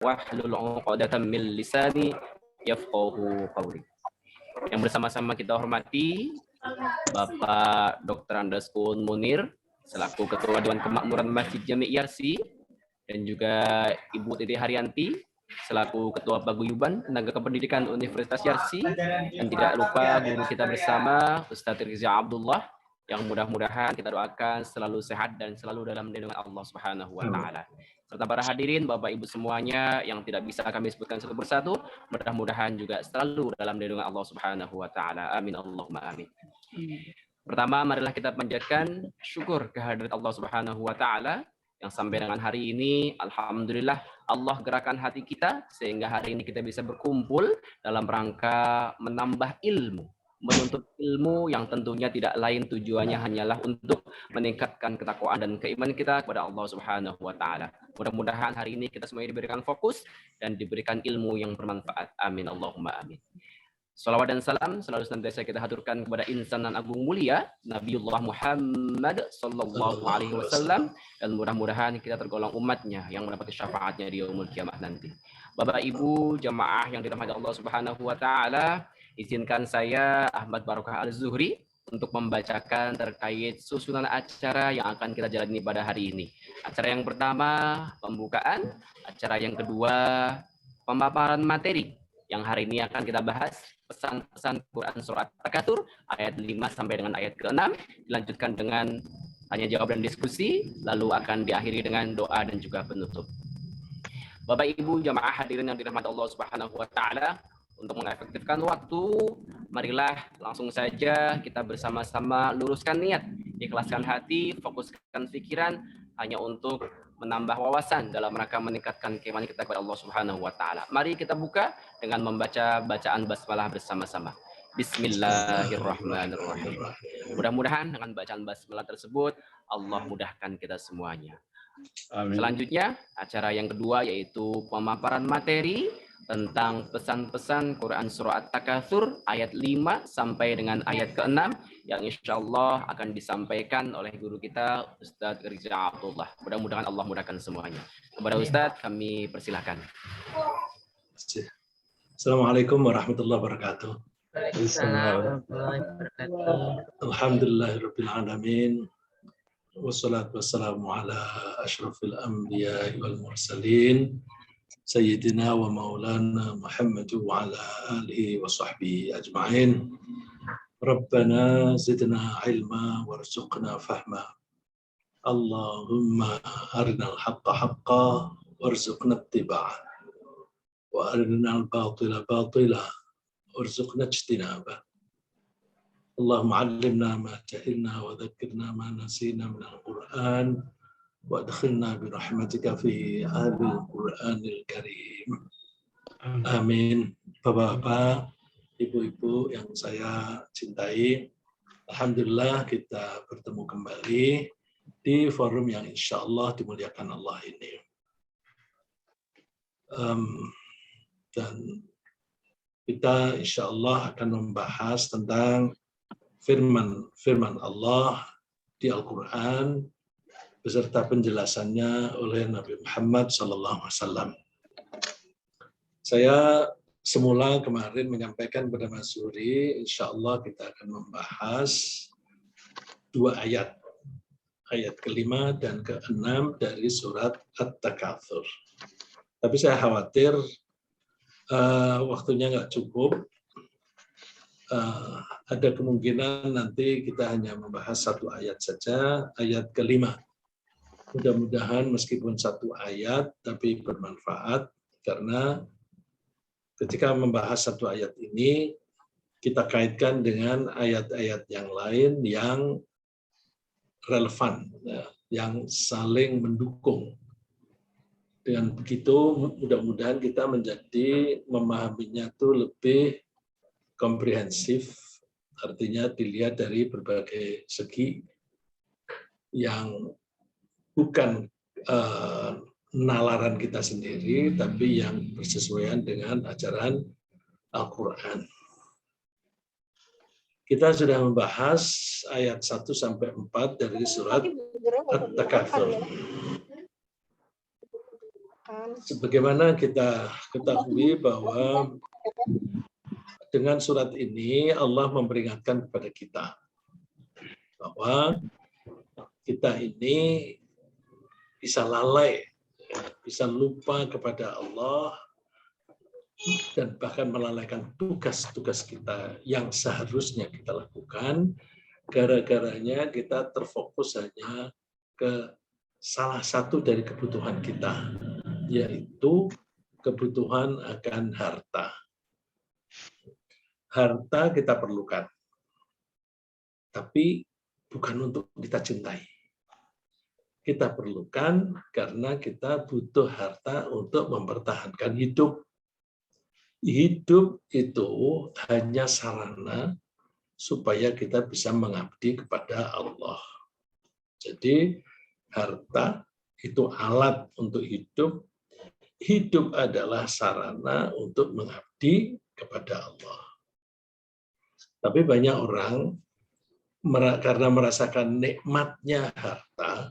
wahlul 'uqdatam min lisani yafqahu qawli. Yang bersama-sama kita hormati Bapak Dr. Andaskun Munir selaku Ketua Dewan Kemakmuran Masjid Jami' Yarsi, dan juga Ibu Titi Haryanti selaku Ketua Paguyuban Tenaga Kependidikan Universitas Yarsi, dan tidak lupa guru kita bersama Ustadz Rizya Abdullah, yang mudah-mudahan kita doakan selalu sehat dan selalu dalam lindungan Allah Subhanahu wa taala. Serta para hadirin Bapak Ibu semuanya yang tidak bisa kami sebutkan satu persatu, mudah-mudahan juga selalu dalam lindungan Allah Subhanahu wa taala. Amin Allahumma amin. Pertama, marilah kita panjatkan syukur kehadirat Allah Subhanahu wa taala yang sampai dengan hari ini alhamdulillah Allah gerakan hati kita sehingga hari ini kita bisa berkumpul dalam rangka menambah ilmu, menuntut ilmu yang tentunya tidak lain tujuannya hanyalah untuk meningkatkan ketakwaan dan keimanan kita kepada Allah Subhanahu wa taala. Mudah-mudahan hari ini kita semuanya diberikan fokus dan diberikan ilmu yang bermanfaat. Amin Allahumma amin. Salawat dan salam selalu senantiasa kita haturkan kepada insan dan agung mulia Nabiullah Muhammad sallallahu alaihi wasallam, dan mudah-mudahan kita tergolong umatnya yang mendapat syafaatnya di yaumul kiamah nanti. Bapak Ibu jamaah yang dirahmati Allah Subhanahu wa taala, izinkan saya Ahmad Barokah Al-Zuhri untuk membacakan terkait susunan acara yang akan kita jalani pada hari ini. Acara yang pertama pembukaan, acara yang kedua pemaparan materi yang hari ini akan kita bahas pesan-pesan Quran Surat Takatsur ayat 5 sampai dengan ayat ke-6, dilanjutkan dengan tanya jawab dan diskusi, lalu akan diakhiri dengan doa dan juga penutup. Bapak Ibu jamaah hadirin yang dirahmati Allah Subhanahu wa taala, untuk mengefektifkan waktu, marilah langsung saja kita bersama-sama luruskan niat, ikhlaskan hati, fokuskan pikiran hanya untuk menambah wawasan dalam rangka meningkatkan keimanan kita kepada Allah Subhanahu wa taala. Mari kita buka dengan membaca bacaan basmalah bersama-sama. Bismillahirrahmanirrahim. Mudah-mudahan dengan bacaan basmalah tersebut Allah mudahkan kita semuanya. Amin. Selanjutnya, acara yang kedua yaitu pemaparan materi tentang pesan-pesan Quran Surah At-Takatsur ayat 5 sampai dengan ayat ke-6 yang insya Allah akan disampaikan oleh guru kita Ustadz Rizya Abdullah. Mudah-mudahan Allah mudahkan semuanya. Kepada Ustadz kami persilahkan. Assalamualaikum warahmatullahi wabarakatuh. Alhamdulillahirabbil alamin. Wassalatu wassalamu ala asyrafil anbiya'i wal mursalin Sayyidina wa maulana Muhammad wa ala alihi wa sahbihi ajma'in. Rabbana zidna ilma warzuqna fahma. Allahumma arinal haqqa haqqa warzuqna ittiba'ah. Wa arinal batila batila warzuqna ijtinabah. Allahumma 'allimna ma jahilna wa dhakkirna ma nasina minal Qur'an. Wadkhilna birahmatika fi ahlil Qur'anil Karim. Amin. Bapak-bapak, ibu-ibu yang saya cintai, alhamdulillah kita bertemu kembali di forum yang insya Allah dimuliakan Allah ini. Dan kita insya Allah akan membahas tentang firman Allah di Al-Quran beserta penjelasannya oleh Nabi Muhammad SAW. Saya semula kemarin menyampaikan kepada Mas Zuhri, insya Allah kita akan membahas 2 ayat. Ayat ke-5 dan ke-6 dari surat At-Takatsur. Tapi saya khawatir waktunya nggak cukup. Ada kemungkinan nanti kita hanya membahas 1 ayat saja, ayat ke-5. Mudah-mudahan meskipun 1 ayat tapi bermanfaat, karena ketika membahas 1 ayat ini kita kaitkan dengan ayat-ayat yang lain yang relevan, yang saling mendukung. Dengan begitu mudah-mudahan kita menjadi memahaminya itu lebih komprehensif, artinya dilihat dari berbagai segi yang bukan nalaran kita sendiri, tapi yang bersesuaian dengan ajaran Al-Quran. Kita sudah membahas ayat 1 sampai 4 dari surat At-Takatsur. Sebagaimana kita ketahui bahwa dengan surat ini Allah memperingatkan kepada kita bahwa kita ini bisa lalai, bisa lupa kepada Allah, dan bahkan melalaikan tugas-tugas kita yang seharusnya kita lakukan, gara-garanya kita terfokus hanya ke salah satu dari kebutuhan kita, yaitu kebutuhan akan harta. Harta kita perlukan, tapi bukan untuk kita cintai. Kita perlukan karena kita butuh harta untuk mempertahankan hidup. Hidup itu hanya sarana supaya kita bisa mengabdi kepada Allah. Jadi harta itu alat untuk hidup. Hidup adalah sarana untuk mengabdi kepada Allah. Tapi banyak orang karena merasakan nikmatnya harta,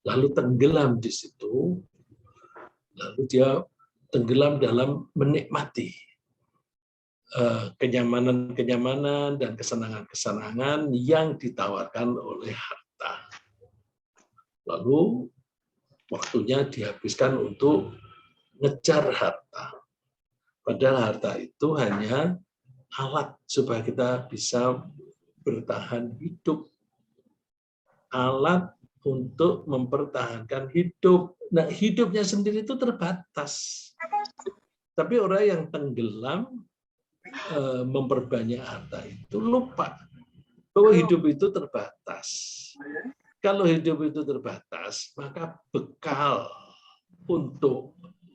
lalu tenggelam di situ, lalu dia tenggelam dalam menikmati kenyamanan-kenyamanan dan kesenangan-kesenangan yang ditawarkan oleh harta. Lalu waktunya dihabiskan untuk ngejar harta. Padahal harta itu hanya alat supaya kita bisa bertahan hidup. Alat untuk mempertahankan hidup. Nah, hidupnya sendiri itu terbatas. Tapi orang yang tenggelam memperbanyak harta itu lupa bahwa hidup itu terbatas. Kalau hidup itu terbatas, maka bekal untuk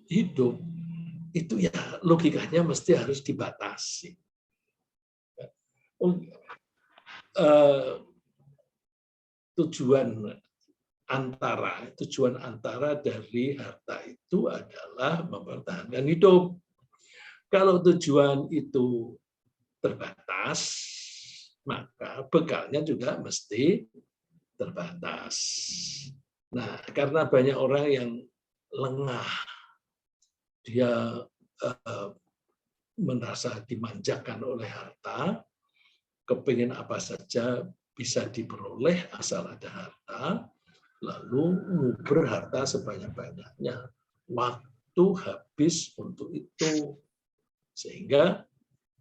hidup itu ya logikanya mesti harus dibatasi. Tujuan antara dari harta itu adalah mempertahankan hidup. Kalau tujuan itu terbatas, maka bekalnya juga mesti terbatas. Nah, karena banyak orang yang lengah, dia merasa dimanjakan oleh harta, kepingin apa saja bisa diperoleh asal ada harta, lalu nguber harta sebanyak-banyaknya. Waktu habis untuk itu. Sehingga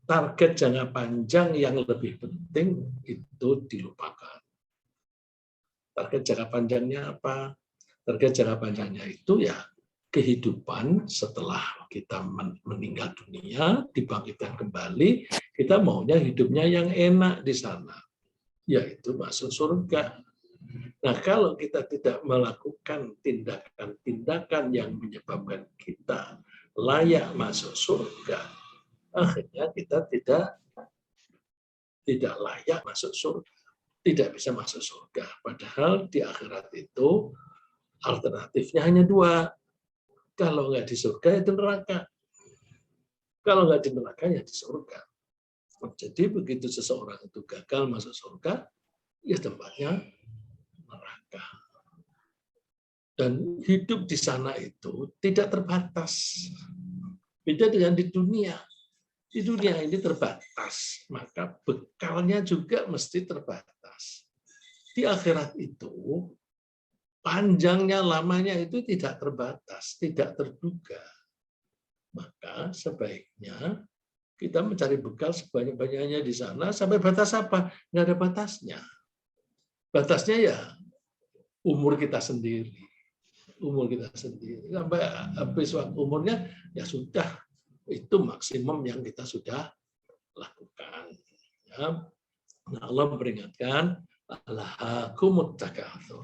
target jangka panjang yang lebih penting itu dilupakan. Target jangka panjangnya apa? Target jangka panjangnya itu ya kehidupan setelah kita meninggal dunia, dibangkitkan kembali, kita maunya hidupnya yang enak di sana, yaitu masuk surga. Nah, kalau kita tidak melakukan tindakan-tindakan yang menyebabkan kita layak masuk surga, akhirnya kita tidak layak masuk surga, tidak bisa masuk surga. Padahal di akhirat itu alternatifnya hanya dua. Kalau nggak di surga, itu neraka. Kalau nggak di neraka, ya di surga. Jadi begitu seseorang itu gagal masuk surga, ya tempatnya neraka. Dan hidup di sana itu tidak terbatas. Beda dengan di dunia. Di dunia ini terbatas, maka bekalnya juga mesti terbatas. Di akhirat itu, panjangnya, lamanya itu tidak terbatas, tidak terduga. Maka sebaiknya kita mencari bekal sebanyak-banyaknya di sana, sampai batas apa? Nggak ada batasnya. Batasnya ya umur kita sendiri. Umur kita sendiri. Sampai habis waktu umurnya, ya sudah. Itu maksimum yang kita sudah lakukan. Ya. Nah, Allah memperingatkan, alhaakumut takatsur.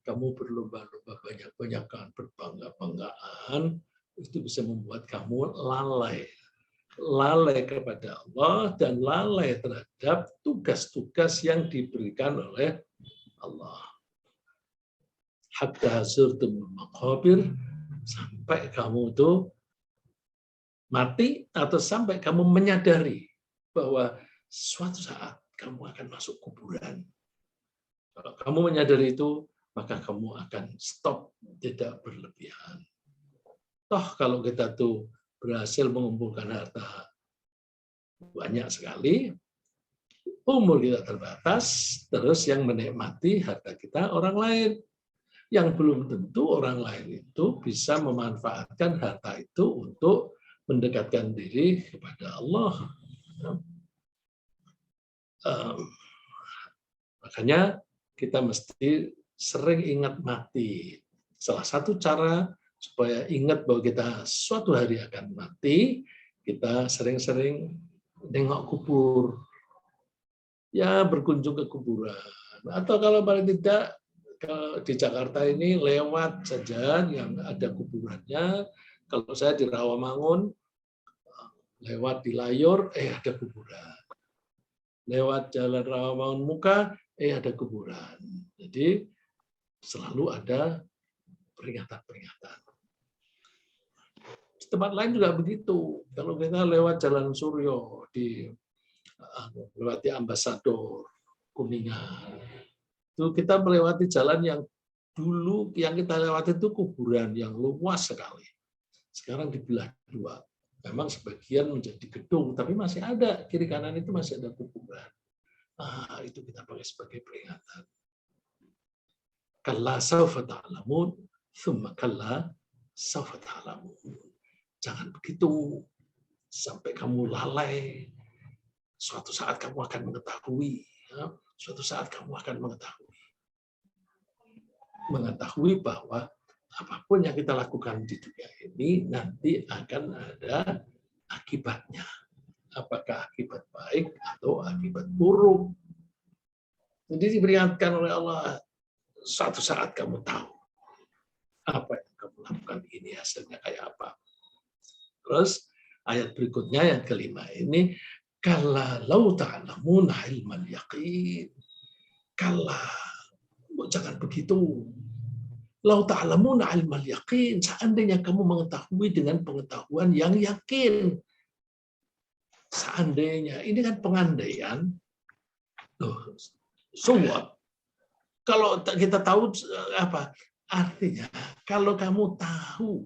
Kamu berlomba-lomba banyak-banyakan, berbangga-banggaan, itu bisa membuat kamu lalai. Lalai kepada Allah dan lalai terhadap tugas-tugas yang diberikan oleh Allah. Hatta zurtumul maqabir, sampai kamu itu mati atau sampai kamu menyadari bahwa suatu saat kamu akan masuk kuburan. Kalau kamu menyadari itu, maka kamu akan stop, tidak berlebihan. Toh kalau kita tuh berhasil mengumpulkan harta banyak sekali, umur kita terbatas, terus yang menikmati harta kita orang lain. Yang belum tentu orang lain itu bisa memanfaatkan harta itu untuk mendekatkan diri kepada Allah. Makanya kita mesti sering ingat mati. Salah satu cara supaya ingat bahwa kita suatu hari akan mati, kita sering-sering nengok kubur. Ya, berkunjung ke kuburan. Atau kalau paling tidak di Jakarta ini lewat saja yang ada kuburannya. Kalau saya di Rawamangun, lewat di Layur, ada kuburan. Lewat jalan Rawamangun Muka, ada kuburan. Jadi selalu ada peringatan-peringatan. Tempat lain juga begitu. Kalau kita lewat Jalan Suryo, melewati Ambasador, Kuningan, itu kita melewati jalan yang dulu yang kita lewati itu kuburan yang luas sekali. Sekarang dibelah dua. Memang sebagian menjadi gedung, tapi masih ada kiri kanan itu masih ada kuburan. Nah, itu kita pakai sebagai peringatan. Kalla saufa ta'lamun, tsumma kalla saufa ta'lamun. Jangan begitu sampai kamu lalai. Suatu saat kamu akan mengetahui. Suatu saat kamu akan mengetahui bahwa apapun yang kita lakukan di dunia ini nanti akan ada akibatnya. Apakah akibat baik atau akibat buruk. Jadi diperingatkan oleh Allah, suatu saat kamu tahu apa yang kamu lakukan ini hasilnya kayak apa. Terus ayat berikutnya yang kelima ini, kalla lau ta'lamuna ilmal yaqin. Kalla, jangan begitu. Lau ta'lamuna ilmal yaqin, seandainya kamu mengetahui dengan pengetahuan yang yakin. Seandainya, ini kan pengandaian. Semua. Kalau kita tahu apa? Artinya, kalau kamu tahu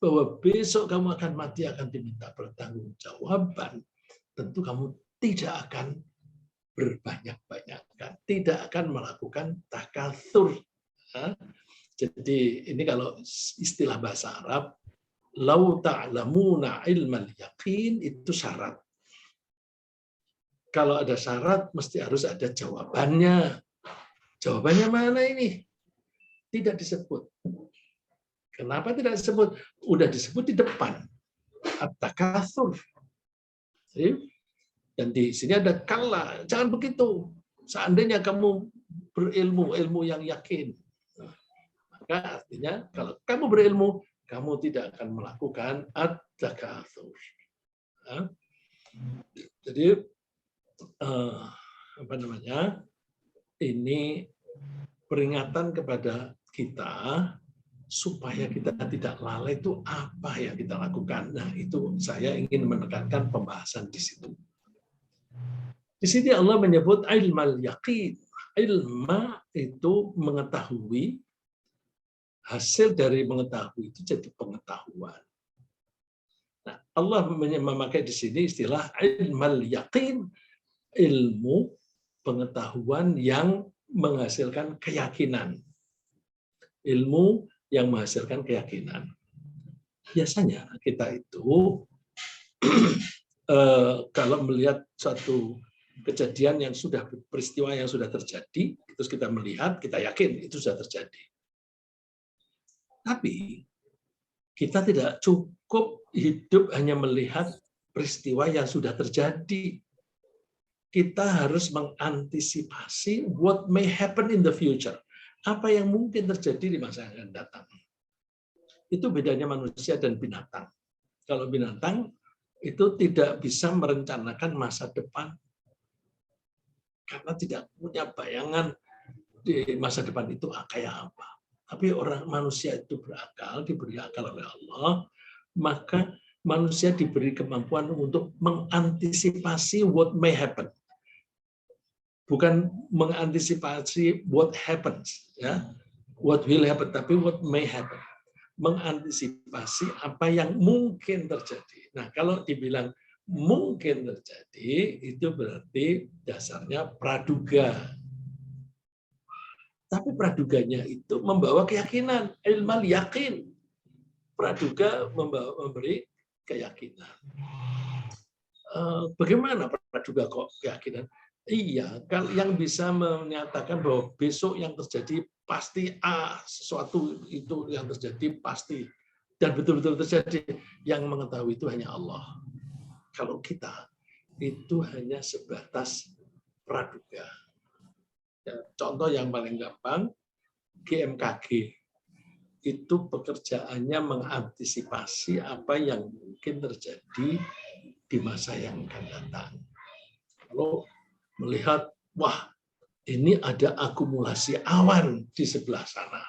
bahwa besok kamu akan mati, akan diminta pertanggungjawaban, tentu kamu tidak akan berbanyak-banyakan, tidak akan melakukan takatsur. Jadi ini kalau istilah bahasa Arab, lau ta'lamuna ilmal yaqin, itu syarat. Kalau ada syarat, mesti harus ada jawabannya. Jawabannya mana ini? Tidak disebut. Kenapa tidak disebut? Udah disebut di depan. At-takatsur. Dan di sini ada kalla. Jangan begitu. Seandainya kamu berilmu, ilmu yang yakin. Maka artinya, kalau kamu berilmu, kamu tidak akan melakukan at-takatsur. Jadi, apa namanya? Ini peringatan kepada kita supaya kita tidak lalai itu apa yang kita lakukan. Nah, itu saya ingin menekankan pembahasan di situ. Di sini Allah menyebut ilmal yaqin. Ilma itu mengetahui, hasil dari mengetahui itu jadi pengetahuan. Nah, Allah memakai di sini istilah ilmal yaqin, ilmu pengetahuan yang menghasilkan keyakinan. Ilmu yang menghasilkan keyakinan. Biasanya kita itu kalau melihat suatu kejadian yang sudah peristiwa yang sudah terjadi, terus kita melihat, kita yakin itu sudah terjadi. Tapi kita tidak cukup hidup hanya melihat peristiwa yang sudah terjadi. Kita harus mengantisipasi what may happen in the future. Apa yang mungkin terjadi di masa yang akan datang. Itu bedanya manusia dan binatang. Kalau binatang itu tidak bisa merencanakan masa depan karena tidak punya bayangan di masa depan itu kayak apa. Tapi orang manusia itu berakal, diberi akal oleh Allah, maka manusia diberi kemampuan untuk mengantisipasi what may happen. Bukan mengantisipasi what happens, ya, what will happen, tapi what may happen. mengantisipasi apa yang mungkin terjadi. Nah, kalau dibilang mungkin terjadi, itu berarti dasarnya praduga. Tapi praduganya itu membawa keyakinan, ilmal yakin. Praduga memberi keyakinan. Bagaimana praduga kok keyakinan? Iya, kalau yang bisa menyatakan bahwa besok yang terjadi pasti A, sesuatu itu yang terjadi pasti, dan betul-betul terjadi, yang mengetahui itu hanya Allah. Kalau kita, itu hanya sebatas praduga. Ya, contoh yang paling gampang, GMKG. Itu pekerjaannya mengantisipasi apa yang mungkin terjadi di masa yang akan datang. Kalau melihat, wah, ini ada akumulasi awan di sebelah sana.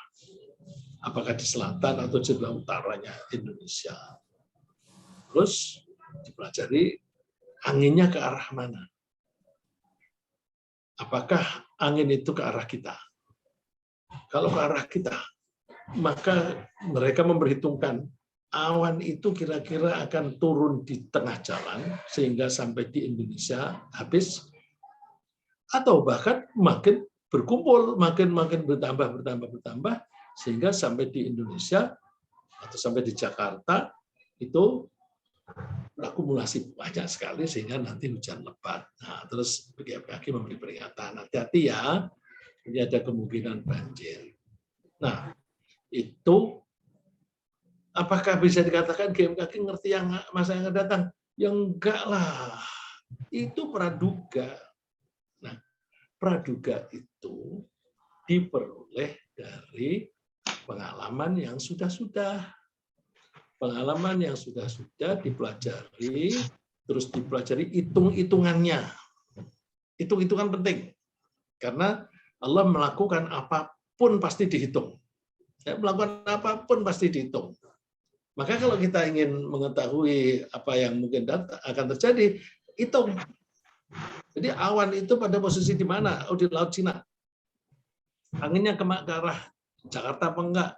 Apakah di selatan atau di sebelah utaranya Indonesia. Terus dipelajari anginnya ke arah mana. Apakah angin itu ke arah kita? Kalau ke arah kita, maka mereka memperhitungkan awan itu kira-kira akan turun di tengah jalan sehingga sampai di Indonesia habis, atau bahkan makin berkumpul, makin bertambah sehingga sampai di Indonesia atau sampai di Jakarta itu akumulasi banyak sekali sehingga nanti hujan lebat. Nah, terus BMKG memberi peringatan, hati-hati ya, ini ada kemungkinan banjir. Nah, itu apakah bisa dikatakan GMKG ngerti yang masa yang akan datang? Ya enggak lah, itu praduga. Nah, praduga itu diperoleh dari pengalaman yang sudah-sudah. Pengalaman yang sudah-sudah dipelajari, terus dipelajari hitung-hitungannya. Hitung-hitungan penting. Karena Allah melakukan apapun pasti dihitung. Ya, melakukan apapun pasti dihitung. Maka kalau kita ingin mengetahui apa yang mungkin akan terjadi, hitung. Jadi awan itu pada posisi di mana? Oh, di Laut Cina. Anginnya ke arah Jakarta apa enggak?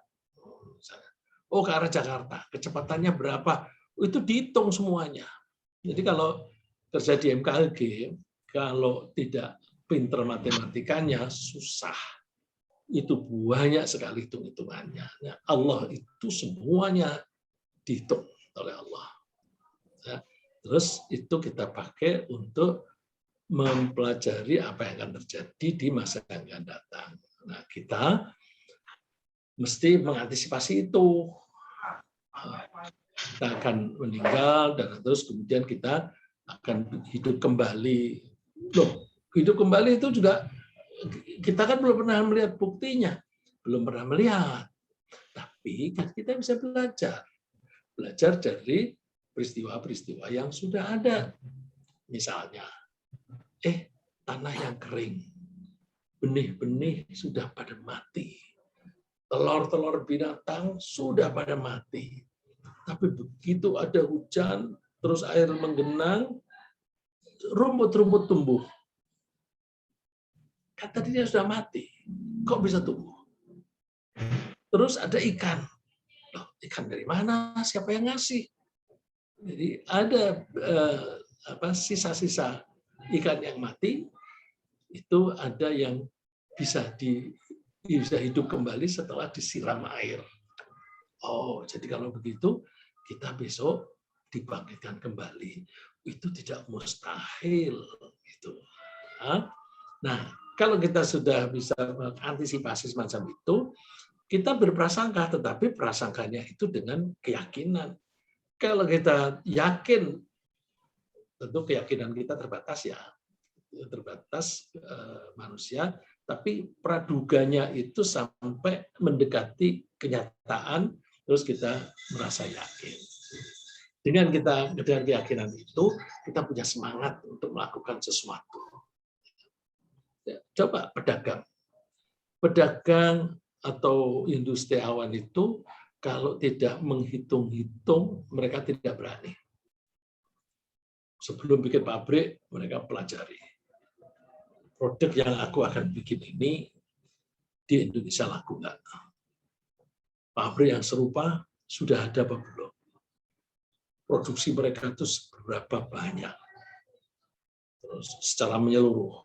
Oh, ke arah Jakarta. Kecepatannya berapa? Itu dihitung semuanya. Jadi kalau kerja di MKG, kalau tidak pinter matematikanya, susah. Itu banyak sekali hitung-hitungannya. Allah itu semuanya dihitung oleh Allah. Ya, terus itu kita pakai untuk mempelajari apa yang akan terjadi di masa yang akan datang. Nah, kita mesti mengantisipasi itu. Kita akan meninggal dan terus kemudian kita akan hidup kembali. Loh, hidup kembali itu juga kita kan belum pernah melihat buktinya, belum pernah melihat. Tapi kan kita bisa belajar dari peristiwa-peristiwa yang sudah ada. Misalnya, tanah yang kering, benih-benih sudah pada mati, telur-telur binatang sudah pada mati. Tapi begitu ada hujan, terus air menggenang, rumput-rumput tumbuh. Kan tadinya sudah mati, kok bisa tumbuh? Terus ada ikan. Loh, ikan dari mana? Siapa yang ngasih? Jadi ada sisa-sisa ikan yang mati, itu ada yang bisa hidup kembali setelah disiram air. Oh, jadi kalau begitu kita besok dibangkitkan kembali. Itu tidak mustahil. Gitu. Nah, kalau kita sudah bisa mengantisipasi semacam itu, kita berprasangka, tetapi prasangkanya itu dengan keyakinan. Kalau kita yakin, tentu keyakinan kita terbatas ya, terbatas manusia, tapi praduganya itu sampai mendekati kenyataan, terus kita merasa yakin. Dengan keyakinan itu, kita punya semangat untuk melakukan sesuatu. Coba pedagang atau industri awan itu kalau tidak menghitung-hitung, mereka tidak berani. Sebelum bikin pabrik, mereka pelajari. Produk yang aku akan bikin ini di Indonesia laku nggak? pabrik yang serupa sudah ada apa belum? Produksi mereka itu seberapa banyak? Terus secara menyeluruh.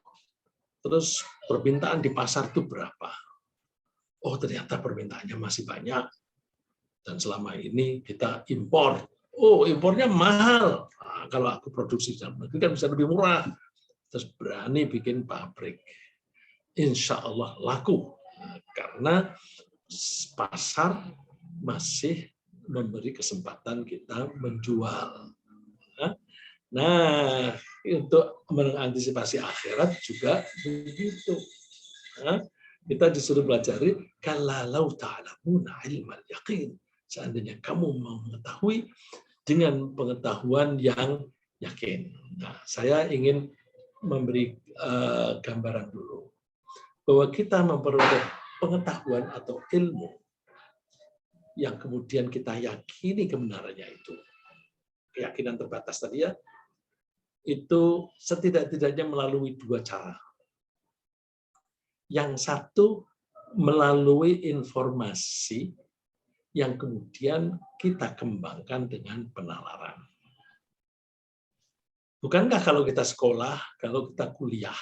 Terus permintaan di pasar itu berapa? Oh, ternyata permintaannya masih banyak. Dan selama ini kita impor. Oh, impornya mahal. Nah, kalau aku produksi dalam negeri kan bisa lebih murah. Terus berani bikin pabrik. Insya Allah laku. Nah, karena pasar masih memberi kesempatan kita menjual. Nah, untuk mengantisipasi akhirat juga begitu. Kita disuruh pelajari kalau ta'lamuna ilmal yaqin. Seandainya kamu mau mengetahui dengan pengetahuan yang yakin. Nah, saya ingin memberi gambaran dulu bahwa kita memperoleh pengetahuan atau ilmu yang kemudian kita yakini kebenarannya itu. Keyakinan terbatas tadi ya, itu setidak-tidaknya melalui dua cara. Yang satu melalui informasi yang kemudian kita kembangkan dengan penalaran. Bukankah kalau kita sekolah, kalau kita kuliah,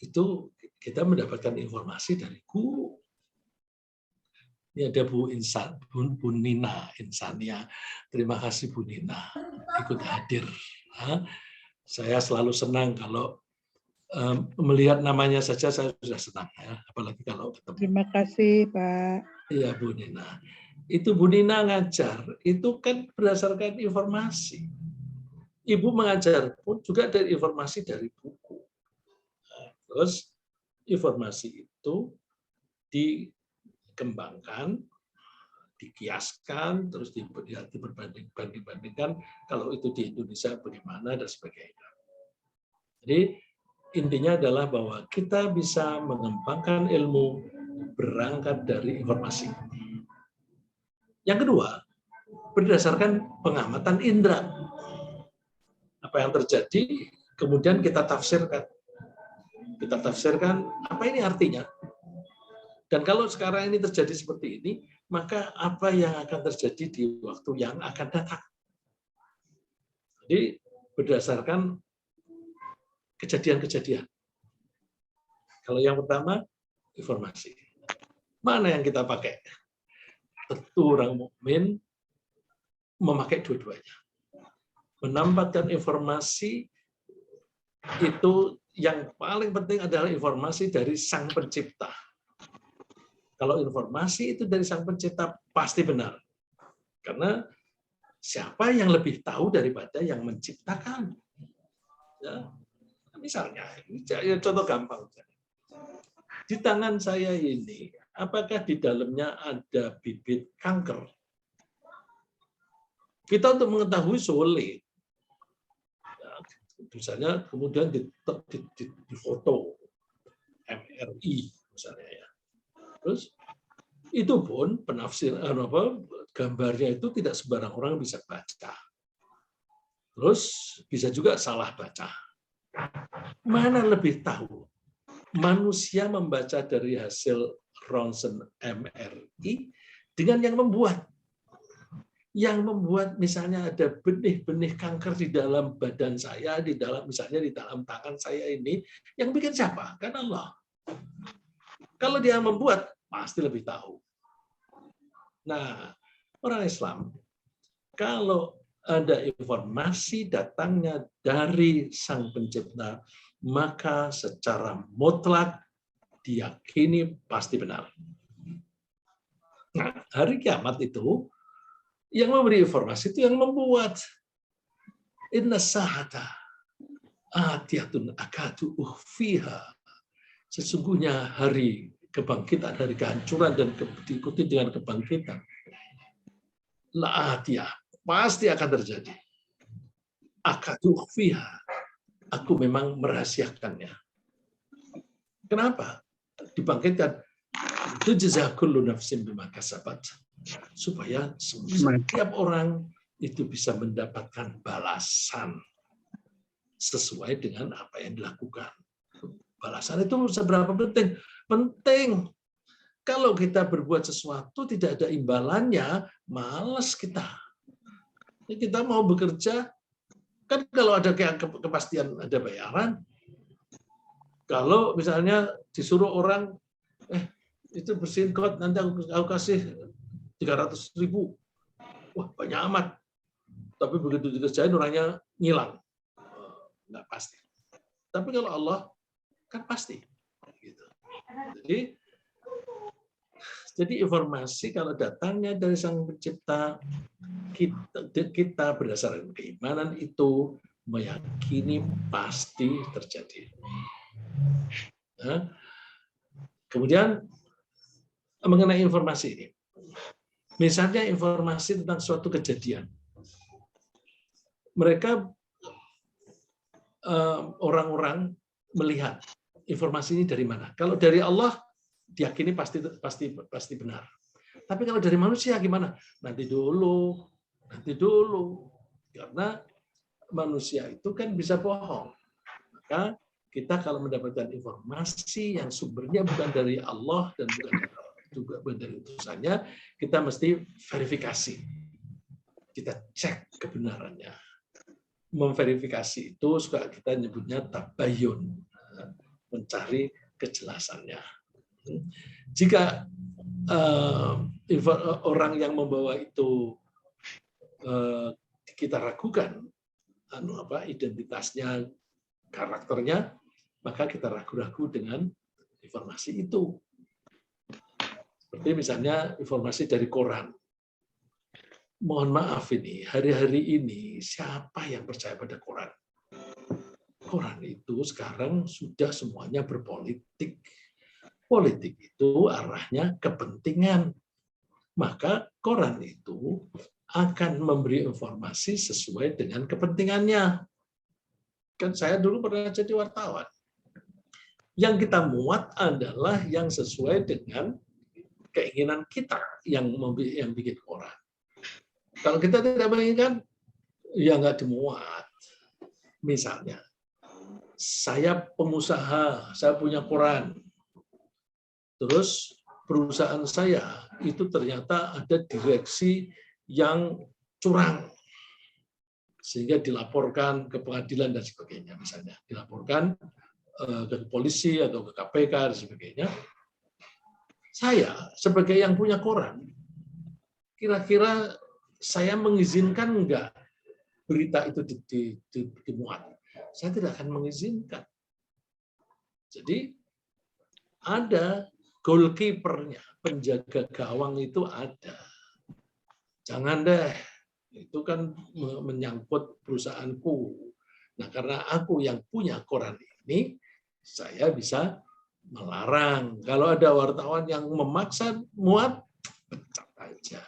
itu kita mendapatkan informasi dari guru. Ini ada Bu Insan, Bu Nina Insania. Terima kasih Bu Nina ikut hadir. Saya selalu senang kalau melihat namanya saja saya sudah senang ya, apalagi kalau ketemu. Terima kasih Pak. Iya Bu Nina. Itu Bu Nina ngajar, itu kan berdasarkan informasi. Ibu mengajar pun juga dari informasi dari buku. Nah, terus informasi itu dikembangkan, dikiaskan, terus diperbandingkan kalau itu di Indonesia bagaimana dan sebagainya. Jadi intinya adalah bahwa kita bisa mengembangkan ilmu berangkat dari informasi. Yang kedua, berdasarkan pengamatan indera. Apa yang terjadi, kemudian kita tafsirkan. Kita tafsirkan, apa ini artinya? Dan kalau sekarang ini terjadi seperti ini, maka apa yang akan terjadi di waktu yang akan datang? Jadi berdasarkan kejadian-kejadian. Kalau yang pertama, informasi. Mana yang kita pakai? Tentu orang mukmin memakai dua-duanya. Menambahkan informasi itu yang paling penting adalah informasi dari Sang Pencipta. Kalau informasi itu dari Sang Pencipta pasti benar. Karena siapa yang lebih tahu daripada yang menciptakan? Ya, misalnya, ini contoh gampang. Di tangan saya ini, apakah di dalamnya ada bibit kanker? Kita untuk mengetahui sulit. Misalnya kemudian di foto MRI misalnya ya. Terus itu pun penafsiran gambarnya itu tidak sembarang orang bisa baca. Terus bisa juga salah baca. Mana lebih tahu? Manusia membaca dari hasil ronsen MRI dengan yang membuat. Yang membuat misalnya ada benih-benih kanker di dalam badan saya, di dalam misalnya di dalam tangan saya ini, yang bikin siapa? Kan Allah. Kalau dia membuat, pasti lebih tahu. Nah, orang Islam, kalau ada informasi datangnya dari Sang Pencipta, maka secara mutlak diyakini pasti benar. Nah, hari kiamat itu, yang memberi informasi itu yang membuat. Inna sa'ata atiyatun akadu ukhfiha. Sesungguhnya hari kebangkitan, hari kehancuran dan diikuti dengan kebangkitan. La'atiyah, pasti akan terjadi. Akadu ukhfiha. Aku memang merahasiakannya. Kenapa? Dibangkitkan. Tujza kullu nafsin bima kasabat. Supaya setiap orang itu bisa mendapatkan balasan sesuai dengan apa yang dilakukan. Balasan itu seberapa penting? Penting. Kalau kita berbuat sesuatu tidak ada imbalannya, malas kita. Kita mau bekerja, kan kalau ada kepastian ada bayaran. Kalau misalnya disuruh orang, itu bersihin got, nanti aku kasih 300.000. Wah, banyak amat. Tapi begitu dikerjain orangnya ngilang. Nggak pasti. Tapi kalau Allah, kan pasti. Gitu. Jadi informasi kalau datangnya dari Sang Pencipta, kita berdasarkan keimanan itu meyakini pasti terjadi. Nah, kemudian mengenai informasi ini, misalnya informasi tentang suatu kejadian, mereka orang-orang melihat informasi ini dari mana. Kalau dari Allah diyakini pasti benar. Tapi kalau dari manusia gimana? Nanti dulu. Karena manusia itu kan bisa bohong. Maka kita kalau mendapatkan informasi yang sumbernya bukan dari Allah dan bukan dari utusannya, kita mesti verifikasi. Kita cek kebenarannya. Memverifikasi itu suka kita nyebutnya tabayun, mencari kejelasannya. Jika orang yang membawa itu kita ragukan identitasnya, karakternya, maka kita ragu-ragu dengan informasi itu. Seperti misalnya informasi dari koran. Mohon maaf ini, hari-hari ini siapa yang percaya pada koran? Koran itu sekarang sudah semuanya berpolitik. Politik itu arahnya kepentingan. Maka koran itu akan memberi informasi sesuai dengan kepentingannya. Kan saya dulu pernah jadi wartawan. Yang kita muat adalah yang sesuai dengan keinginan kita yang bikin koran. Kalau kita tidak menginginkan, ya nggak dimuat. Misalnya, saya pengusaha, saya punya koran. Terus perusahaan saya itu ternyata ada direksi yang curang. Sehingga dilaporkan ke pengadilan dan sebagainya. Misalnya, dilaporkan ke polisi atau ke KPK dan sebagainya. Saya sebagai yang punya koran, kira-kira saya mengizinkan enggak berita itu dimuat? Saya tidak akan mengizinkan. Jadi ada goalkeeper-nya, penjaga gawang itu ada. Jangan deh, itu kan menyangkut perusahaanku. Nah, karena aku yang punya koran ini, saya bisa melarang. Kalau ada wartawan yang memaksa muat, pecat aja.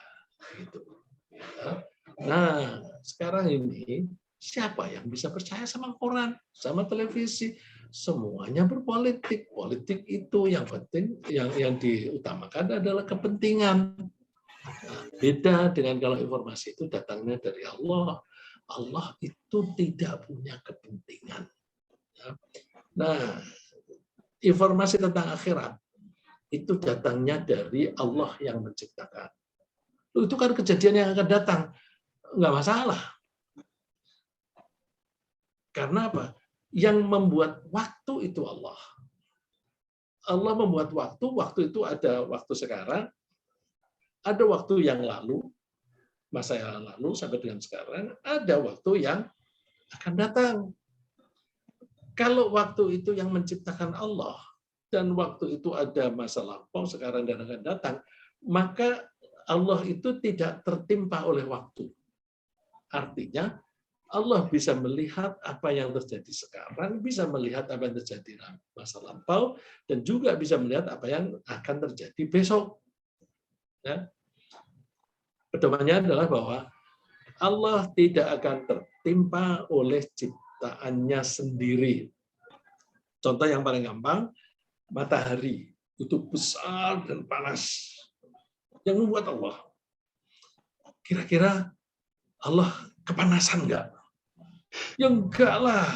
Gitu. Nah, sekarang ini siapa yang bisa percaya sama koran, sama televisi? Semuanya berpolitik. Politik itu yang penting, yang diutamakan adalah kepentingan. Nah, beda dengan kalau informasi itu datangnya dari Allah. Allah itu tidak punya kepentingan. Nah, informasi tentang akhirat itu datangnya dari Allah yang menciptakan. Itu kan kejadian yang akan datang. Nggak masalah. Karena apa? Yang membuat waktu itu Allah. Allah membuat waktu itu ada waktu sekarang, ada waktu yang lalu, masa yang lalu sampai dengan sekarang, ada waktu yang akan datang. Kalau waktu itu yang menciptakan Allah, dan waktu itu ada masa lampau, sekarang dan akan datang, maka Allah itu tidak tertimpa oleh waktu. Artinya, Allah bisa melihat apa yang terjadi sekarang, bisa melihat apa yang terjadi masa lampau, dan juga bisa melihat apa yang akan terjadi besok. Ya. Pedomannya adalah bahwa Allah tidak akan tertimpa oleh ciptaannya sendiri. Contoh yang paling gampang, matahari itu besar dan panas. Yang membuat Allah. Kira-kira Allah kepanasan enggak? Ya enggak lah.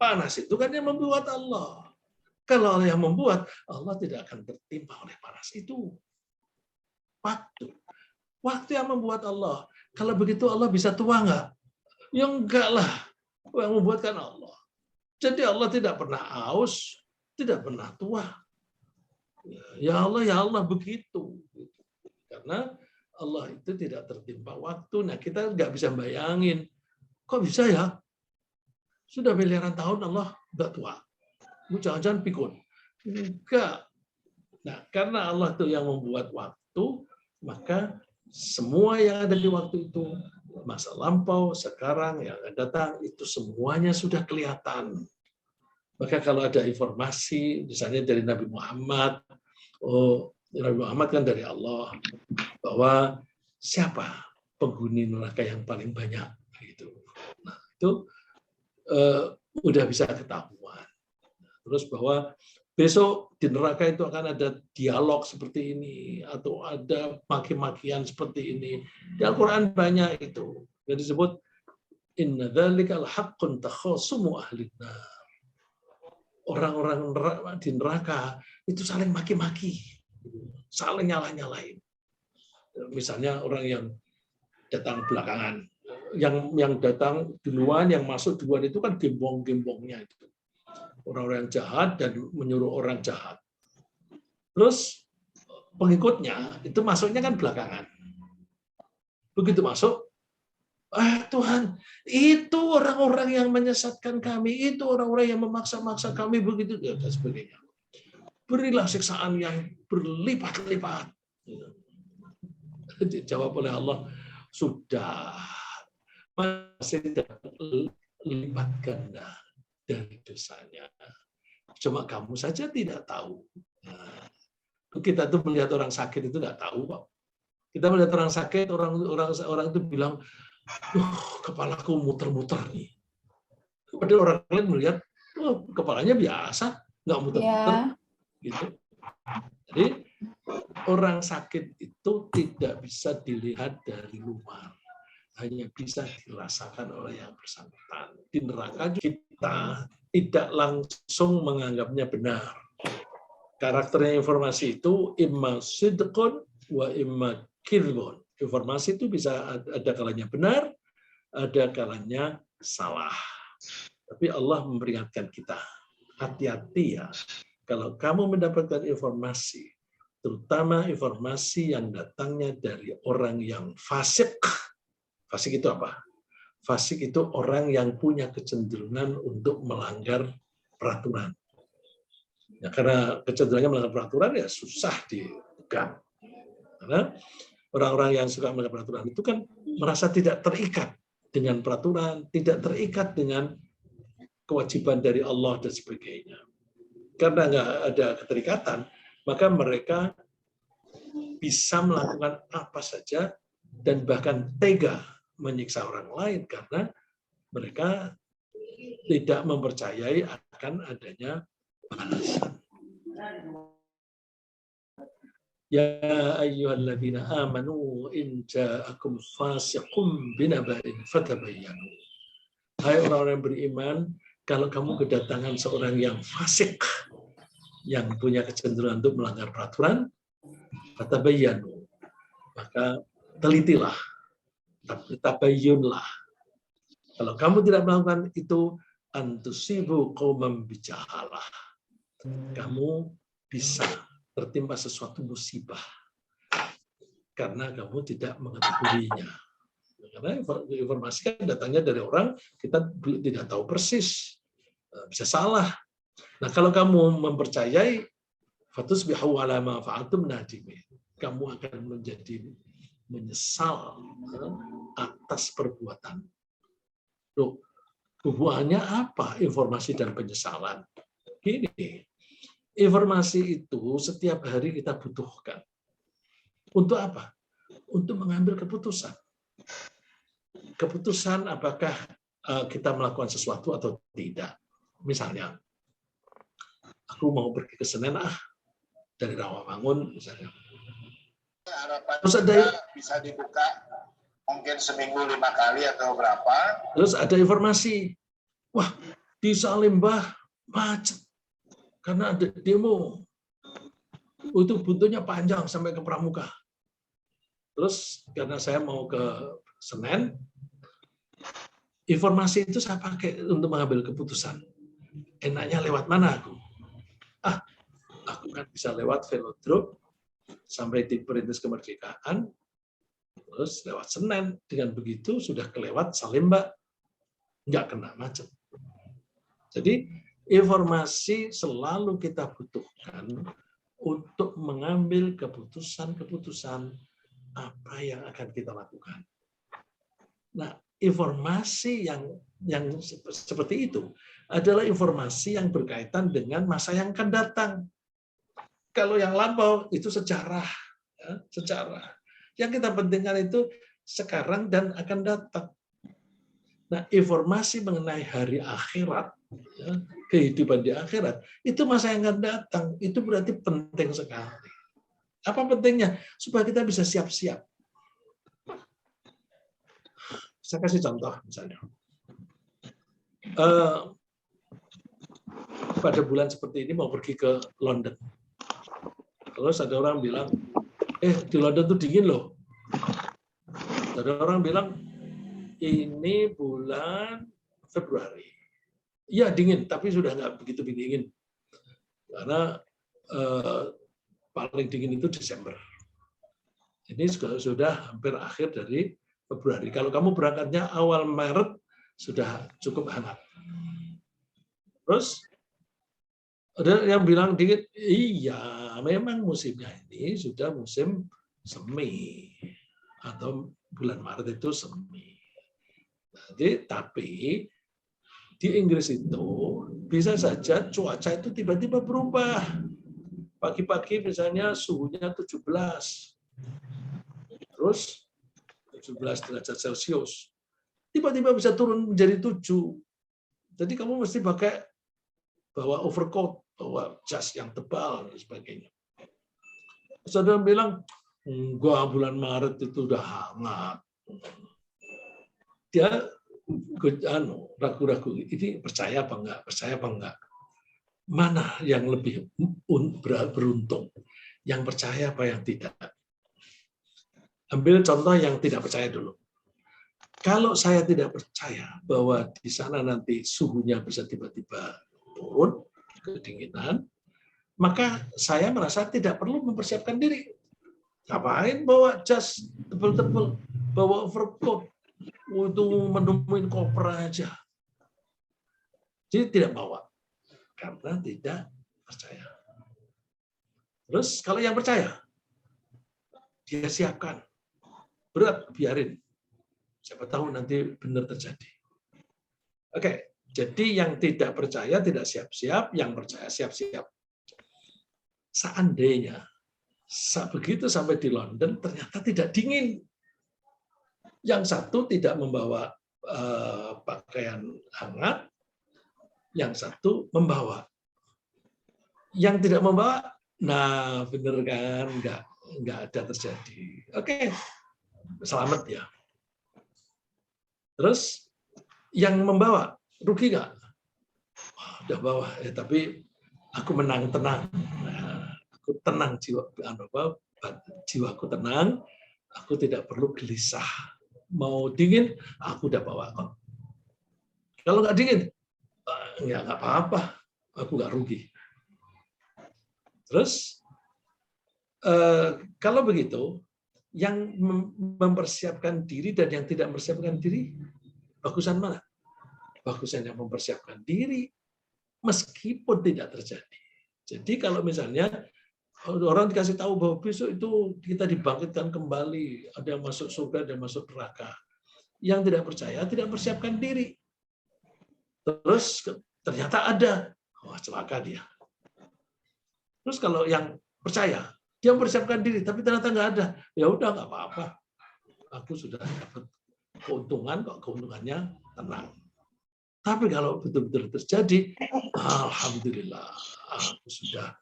Panas itu kan yang membuat Allah. Kalau Allah yang membuat, Allah tidak akan tertimpa oleh panas itu. Waktu yang membuat Allah. Kalau begitu Allah bisa tua nggak? Ya enggak lah. Yang membuat kan Allah. Jadi Allah tidak pernah haus, tidak pernah tua. Ya Allah begitu. Karena Allah itu tidak tertimpa waktu. Nah kita nggak bisa bayangin. Kok bisa ya? Sudah miliaran tahun Allah nggak tua. Jangan-jangan pikun. Enggak. Nah, karena Allah itu yang membuat waktu, maka semua yang ada di waktu itu, masa lampau, sekarang, yang akan datang, itu semuanya sudah kelihatan. Maka kalau ada informasi, misalnya dari Nabi Muhammad, Nabi Muhammad kan dari Allah, bahwa siapa penghuni neraka yang paling banyak. Gitu. Nah, itu udah bisa ketahuan. Terus bahwa besok di neraka itu akan ada dialog seperti ini atau ada maki-makian seperti ini. Di Al-Qur'an banyak itu. Yang disebut inna dzalikal haqqun takhasumu ahlin nar. Orang-orang di neraka itu saling maki-maki, saling nyalah-nyalahin. Misalnya orang yang datang belakangan, yang datang duluan, yang masuk duluan itu kan gembong-gembongnya itu. Orang-orang yang jahat dan menyuruh orang jahat. Terus pengikutnya itu masuknya kan belakangan. Begitu masuk, Tuhan, itu orang-orang yang menyesatkan kami, itu orang-orang yang memaksa-maksa kami, begitu dan sebagainya. Berilah siksaan yang berlipat-lipat. Dijawab oleh Allah, sudah masih lipat ganda dari dosanya. Cuma kamu saja tidak tahu. Nah, kita tuh melihat orang sakit itu nggak tahu kok. Kita melihat orang sakit, orang itu bilang, kepalaku muter-muter nih. Padahal orang lain melihat, kepalanya biasa, nggak muter-muter. Gitu. Jadi orang sakit itu tidak bisa dilihat dari luar. Hanya bisa dirasakan oleh yang bersangkutan. Di neraka kita tidak langsung menganggapnya benar. Karakternya informasi itu imma sidqun wa imma kidbun. Informasi itu bisa ada kalanya benar, ada kalanya salah. Tapi Allah memperingatkan kita, hati-hati ya. Kalau kamu mendapatkan informasi, terutama informasi yang datangnya dari orang yang fasik. Fasik itu apa? Fasik itu orang yang punya kecenderungan untuk melanggar peraturan. Ya, karena kecenderungannya melanggar peraturan ya susah dipegang. Karena orang-orang yang suka melanggar peraturan itu kan merasa tidak terikat dengan peraturan, tidak terikat dengan kewajiban dari Allah dan sebagainya. Karena nggak ada keterikatan, maka mereka bisa melakukan apa saja dan bahkan tega menyiksa orang lain karena mereka tidak mempercayai akan adanya balasan. Ya ayyuhalladzina amanu in ja'akum fasiqun binaba'in fatabayyanu. Hai orang-orang yang beriman, kalau kamu kedatangan seorang yang fasik yang punya kecenderungan untuk melanggar peraturan, fatabayyanu. Maka telitilah. Tabayyunlah. Kalau kamu tidak melakukan itu, antusibu qaumam bijahalah. Kamu bisa tertimpa sesuatu musibah karena kamu tidak mengetahuinya. Karena informasi kan datangnya dari orang, kita tidak tahu persis. Bisa salah. Nah, kalau kamu mempercayai, fatusbihu ala ma fa'altum nadimin. Kamu akan menjadi menyesal atas perbuatan. Loh, hubungannya apa informasi dan penyesalan? Gini, informasi itu setiap hari kita butuhkan. Untuk apa? Untuk mengambil keputusan. Keputusan apakah kita melakukan sesuatu atau tidak. Misalnya, aku mau pergi ke Senen dari Rawamangun misalnya. Terus ada bisa dibuka mungkin seminggu 5 kali atau berapa. Terus ada informasi, wah di Salemba macet. karena ada demo. Itu buntutnya panjang sampai ke Pramuka. Terus karena saya mau ke Senen, informasi itu saya pakai untuk mengambil keputusan. Enaknya lewat mana aku? Aku kan bisa lewat velodrome sampai di Perintis Kemerdekaan, terus lewat Senen. Dengan begitu sudah kelewat Salemba, nggak kena macet. Jadi informasi selalu kita butuhkan untuk mengambil keputusan-keputusan apa yang akan kita lakukan. Nah, informasi yang seperti itu adalah informasi yang berkaitan dengan masa yang akan datang. Kalau yang lampau itu sejarah, ya, sejarah. Yang kita pentingkan itu sekarang dan akan datang. Nah, informasi mengenai hari akhirat, ya, kehidupan di akhirat, itu masa yang akan datang. Itu berarti penting sekali. Apa pentingnya? Supaya kita bisa siap-siap. Saya kasih contoh misalnya. Pada bulan seperti ini mau pergi ke London. Terus ada orang bilang, di London tuh dingin loh. Ada orang bilang, ini bulan Februari. Iya dingin, tapi sudah nggak begitu dingin. Karena paling dingin itu Desember. Ini sudah hampir akhir dari Februari. Kalau kamu berangkatnya awal Maret, sudah cukup hangat. Terus ada yang bilang dingin, iya memang musimnya ini sudah musim semi. Atau bulan Maret itu semi. Jadi, tapi di Inggris itu bisa saja cuaca itu tiba-tiba berubah. Pagi-pagi misalnya suhunya 17. Terus 17 derajat Celcius. Tiba-tiba bisa turun menjadi 7. Jadi kamu mesti bawa overcoat, bawa jas yang tebal dan sebagainya. Saudara bilang, enggak, bulan Maret itu udah hangat. Dia ragu-ragu, ini percaya apa enggak, percaya apa enggak. Mana yang lebih beruntung? Yang percaya apa yang tidak? Ambil contoh yang tidak percaya dulu. Kalau saya tidak percaya bahwa di sana nanti suhunya bisa tiba-tiba turun, kedinginan, maka saya merasa tidak perlu mempersiapkan diri. Ngapain bawa jas tebal-tebal, bawa overcoat, untuk menemuin koper aja. Jadi tidak bawa. Karena tidak percaya. Terus kalau yang percaya, dia siapkan. Berat, biarin. Siapa tahu nanti benar terjadi. Oke, jadi yang tidak percaya tidak siap-siap, yang percaya siap-siap. Seandainya begitu sampai di London ternyata tidak dingin. Yang satu tidak membawa pakaian hangat, yang satu membawa. Yang tidak membawa, nah bener kan, nggak ada terjadi. Oke, selamat ya. Terus yang membawa rugi nggak? Udah bawa, tapi aku menang tenang. Nah, aku tenang jiwaku tenang. Aku tidak perlu gelisah. Mau dingin, aku udah bawa kok. Kalau nggak dingin, ya nggak apa-apa. Aku nggak rugi. Terus kalau begitu, yang mempersiapkan diri dan yang tidak mempersiapkan diri, bagusan mana? Bagusan yang mempersiapkan diri, meskipun tidak terjadi. Jadi kalau misalnya orang dikasih tahu bahwa besok itu kita dibangkitkan kembali, ada yang masuk surga, ada yang masuk neraka. Yang tidak percaya tidak persiapkan diri. Terus ternyata ada, wah celaka dia. Terus kalau yang percaya, dia mempersiapkan diri, tapi ternyata nggak ada, ya udah nggak apa-apa. Aku sudah dapat keuntungan, kok keuntungannya tenang. Tapi kalau betul-betul terjadi, alhamdulillah, aku sudah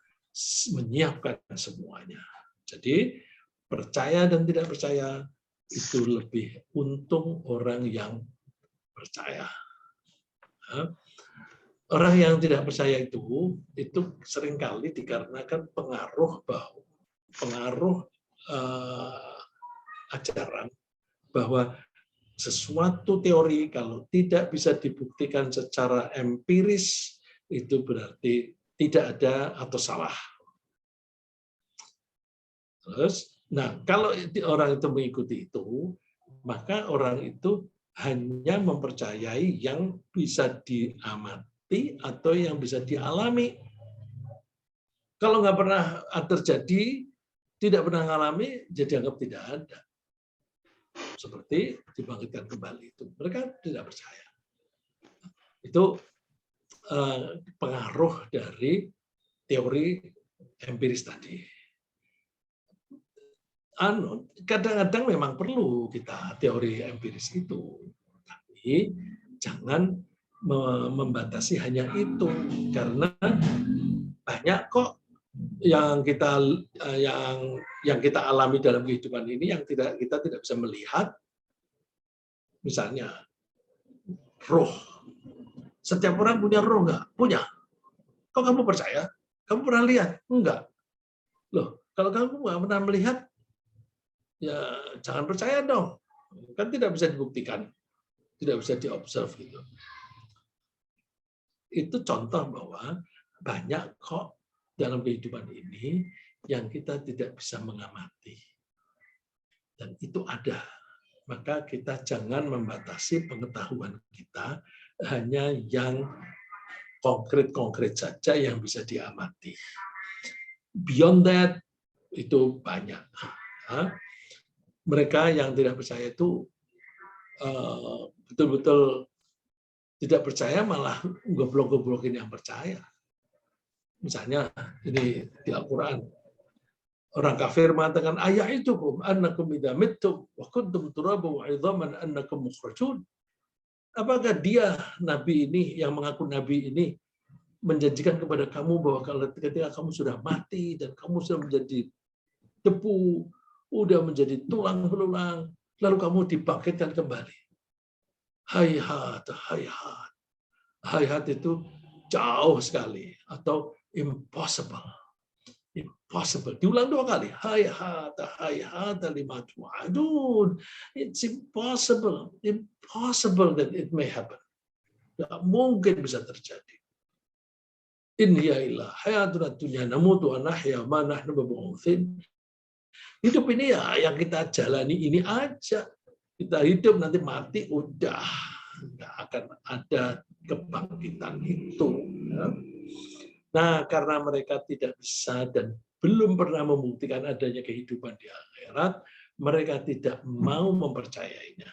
menyiapkan semuanya. Jadi percaya dan tidak percaya itu lebih untung orang yang percaya. orang yang tidak percaya itu seringkali dikarenakan pengaruh ajaran bahwa sesuatu teori kalau tidak bisa dibuktikan secara empiris itu berarti tidak ada atau salah. Terus, nah kalau orang itu mengikuti itu, maka orang itu hanya mempercayai yang bisa diamati atau yang bisa dialami. Kalau nggak pernah terjadi, tidak pernah mengalami, jadi anggap tidak ada. Seperti dibangkitkan kembali itu, mereka tidak percaya. Itu pengaruh dari teori empiris tadi. Kadang-kadang memang perlu kita teori empiris itu, tapi jangan membatasi hanya itu, karena banyak kok yang kita alami dalam kehidupan ini yang kita tidak bisa melihat. Misalnya roh, setiap orang punya roh nggak? Punya. Kok kamu percaya? Kamu pernah lihat? Enggak. Loh, kalau kamu nggak pernah melihat, ya jangan percaya dong. Kan tidak bisa dibuktikan, tidak bisa diobserv gitu. Itu contoh bahwa banyak kok dalam kehidupan ini yang kita tidak bisa mengamati. Dan itu ada. Maka kita jangan membatasi pengetahuan kita hanya yang konkret-konkret saja yang bisa diamati. Beyond that, itu banyak. Mereka yang tidak percaya itu betul-betul tidak percaya, malah goblok-goblokin yang percaya. Misalnya ini di Al-Quran, orang kafir mengatakan ayaitukum annakum idza mittum wa kuntum turaban wa 'idhaman annakum mukhrajun. Apakah dia nabi ini yang mengaku nabi ini menjanjikan kepada kamu bahwa kalau ketika kamu sudah mati dan kamu sudah menjadi debu, sudah menjadi tulang belulang, lalu kamu dibangkitkan kembali? Hayhat, hayhat. Hayhat itu jauh sekali atau impossible. Impossible. Diulang 2 kali. Hayhat, hayhat lima tu'adun. It's impossible. Impossible that it may happen. Tidak mungkin bisa terjadi. In hiya illa hayatuna dunya namutu wa nahya ma nahnu bimab'utsin. Hidup ini ya yang kita jalani ini aja. Kita hidup nanti mati udah. Nggak akan ada kebangkitan itu. Nah, karena mereka tidak bisa dan belum pernah membuktikan adanya kehidupan di akhirat, mereka tidak mau mempercayainya.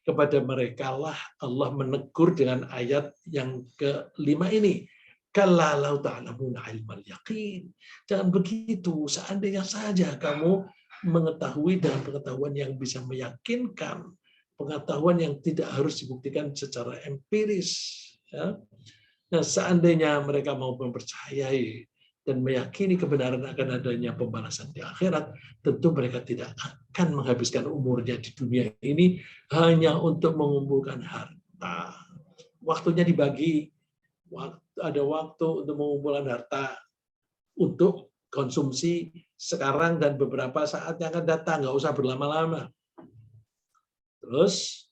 Kepada mereka lah Allah menegur dengan ayat yang ke-5 ini. Kalla law ta'lamuna ilmal yaqin. Jangan begitu, seandainya saja kamu mengetahui dengan pengetahuan yang bisa meyakinkan, pengetahuan yang tidak harus dibuktikan secara empiris. Ya. Nah, seandainya mereka mau mempercayai dan meyakini kebenaran akan adanya pembalasan di akhirat, tentu mereka tidak akan menghabiskan umurnya di dunia ini hanya untuk mengumpulkan harta. Waktunya dibagi, ada waktu untuk mengumpulkan harta untuk konsumsi sekarang dan beberapa saat yang akan datang, nggak usah berlama-lama. Terus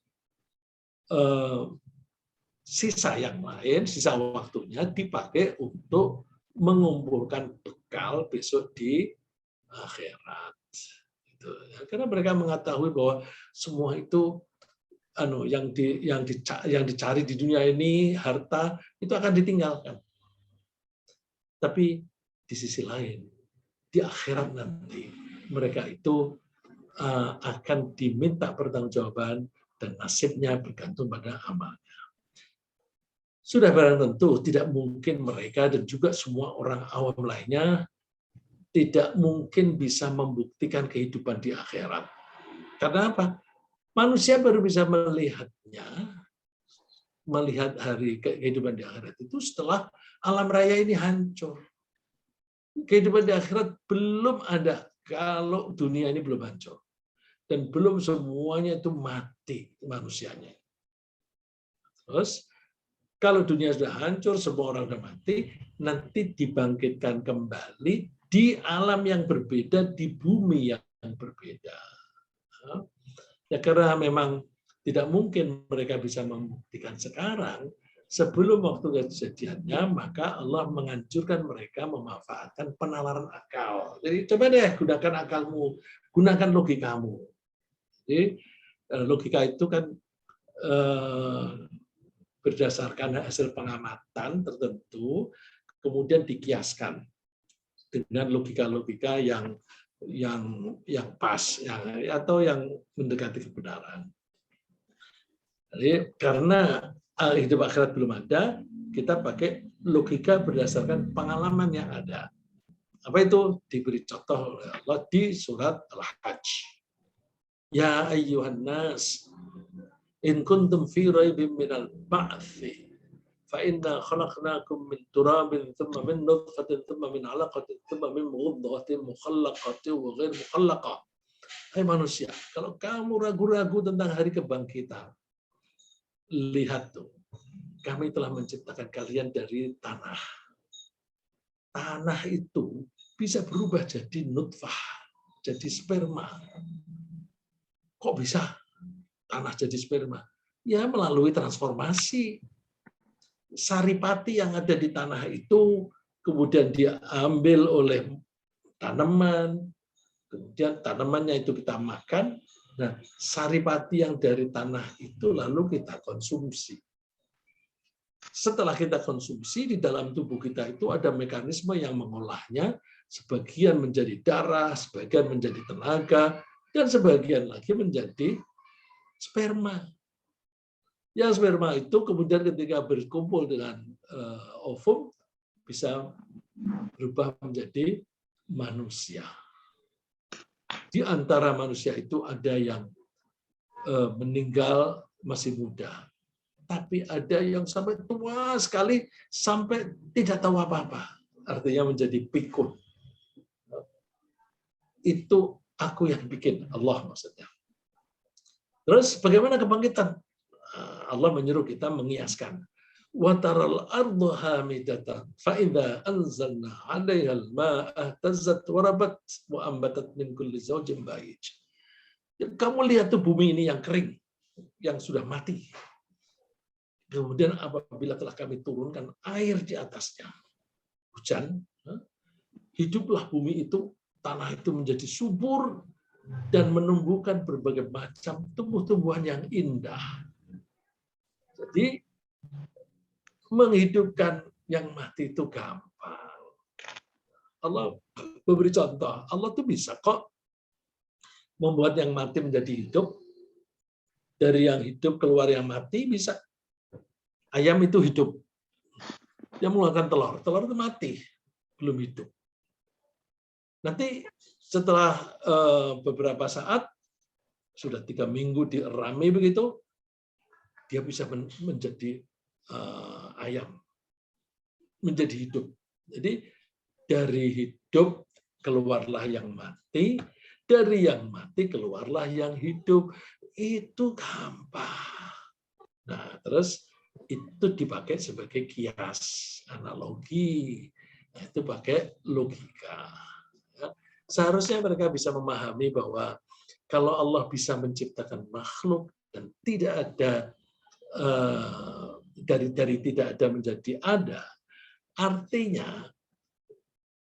sisa yang lain, sisa waktunya dipakai untuk mengumpulkan bekal besok di akhirat. Gitu. Karena mereka mengetahui bahwa semua itu yang dicari di dunia ini, harta itu akan ditinggalkan. Tapi di sisi lain, di akhirat nanti mereka itu akan diminta pertanggungjawaban dan nasibnya bergantung pada amalnya. Sudah barang tentu tidak mungkin mereka dan juga semua orang awam lainnya tidak mungkin bisa membuktikan kehidupan di akhirat. Karena apa? Manusia baru bisa melihatnya, melihat hari kehidupan di akhirat itu setelah alam raya ini hancur. Kehidupan di akhirat belum ada kalau dunia ini belum hancur. Dan belum semuanya itu mati manusianya. Terus Kalau dunia sudah hancur, semua orang sudah mati, nanti dibangkitkan kembali di alam yang berbeda, di bumi yang berbeda. Ya karena memang tidak mungkin mereka bisa membuktikan sekarang, sebelum waktu kejadiannya, maka Allah menganjurkan mereka memanfaatkan penalaran akal. Jadi coba deh gunakan akalmu, gunakan logikamu. Jadi logika itu kan berdasarkan hasil pengamatan tertentu, kemudian dikiaskan dengan logika-logika yang pas, atau yang mendekati kebenaran. Jadi karena hidup akhirat belum ada, kita pakai logika berdasarkan pengalaman yang ada. Apa itu? Diberi contoh oleh Allah di surat Al-Hajj. Ya ayyuhan nas, in kuntum fi raibin minal ba'thi, fa inna khalaqnakum min turabin, thumma min nutfatin, thumma min 'alaqatin, thumma min mudghatin mukhallaqatin wa ghair mukhallaqah. Hai manusia, kalau kamu ragu-ragu tentang hari kebangkitan, lihat tuh, kami telah menciptakan kalian dari tanah. Tanah itu bisa berubah jadi nutfah, jadi sperma. Kok bisa tanah jadi sperma? Ya melalui transformasi. Saripati yang ada di tanah itu kemudian diambil oleh tanaman, kemudian tanamannya itu kita makan. Nah, saripati yang dari tanah itu lalu kita konsumsi. Setelah kita konsumsi, di dalam tubuh kita itu ada mekanisme yang mengolahnya, sebagian menjadi darah, sebagian menjadi tenaga, dan sebagian lagi menjadi sperma. Yang sperma itu kemudian ketika berkumpul dengan ovum, bisa berubah menjadi manusia. Di antara manusia itu ada yang meninggal masih muda, tapi ada yang sampai tua sekali, sampai tidak tahu apa-apa. Artinya menjadi pikun. Itu aku yang bikin, Allah maksudnya. Terus bagaimana kebangkitan? Allah menyuruh kita mengiaskan. وَتَرَى الْأَرْضَ هَامِدَةً فَإِذَا أَنْزَلْنَا عَلَيْهَا الْمَاءَ اهْتَزَّتْ وَرَبَتْ وَأَنبَتَتْ مِنْ كُلِّ زَوْجٍ بَهِيجٍ. Kamu lihat tuh bumi ini yang kering, yang sudah mati. Kemudian apabila telah kami turunkan air di atasnya, hujan, hiduplah bumi itu, tanah itu menjadi subur dan menumbuhkan berbagai macam tumbuh-tumbuhan yang indah. Jadi menghidupkan yang mati itu gampang. Allah memberi contoh. Allah tuh bisa kok membuat yang mati menjadi hidup. Dari yang hidup keluar yang mati bisa. Ayam itu hidup. Dia mengeluarkan telur. Telur itu mati. Belum hidup. Nanti setelah beberapa saat, sudah 3 minggu dirami begitu, dia bisa menjadi ayam, menjadi hidup. Jadi dari hidup keluarlah yang mati, dari yang mati keluarlah yang hidup. Itu gampang. Nah, terus itu dipakai sebagai kias, analogi. Nah, itu pakai logika. Seharusnya mereka bisa memahami bahwa kalau Allah bisa menciptakan makhluk dan tidak ada dari tidak ada menjadi ada, artinya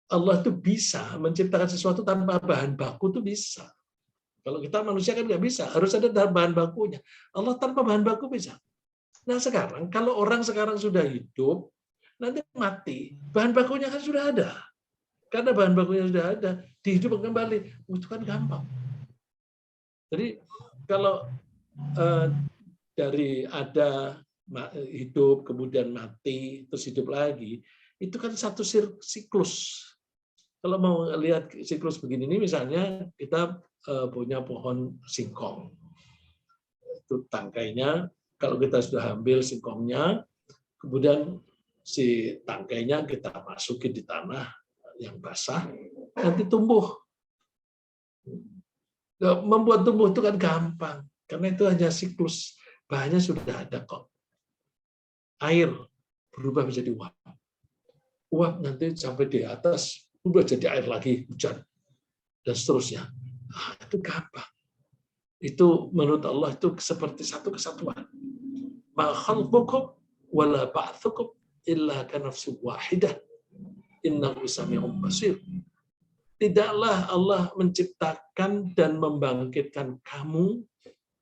Allah itu bisa menciptakan sesuatu tanpa bahan baku, itu bisa. Kalau kita manusia kan nggak bisa, harus ada bahan bakunya. Allah tanpa bahan baku bisa. Nah sekarang, kalau orang sekarang sudah hidup, nanti mati, bahan bakunya kan sudah ada. Karena bahan bakunya sudah ada, dihidupkan kembali, itu kan gampang. Jadi kalau dari ada hidup, kemudian mati, terus hidup lagi, itu kan satu siklus. Kalau mau lihat siklus begini, ini misalnya kita punya pohon singkong. Itu tangkainya, kalau kita sudah ambil singkongnya, kemudian si tangkainya kita masukin di tanah yang basah, nanti tumbuh. Membuat tumbuh itu kan gampang, karena itu hanya siklus. Bahannya sudah ada kok. air berubah menjadi uap. Uap nanti sampai di atas berubah jadi air lagi, hujan, dan seterusnya. Itu gampang. Itu menurut Allah itu seperti satu kesatuan. Ma khalqukum wala ba'thukum illa kanafsin wahidah. Innahu sami'un basir. Tidaklah Allah menciptakan dan membangkitkan kamu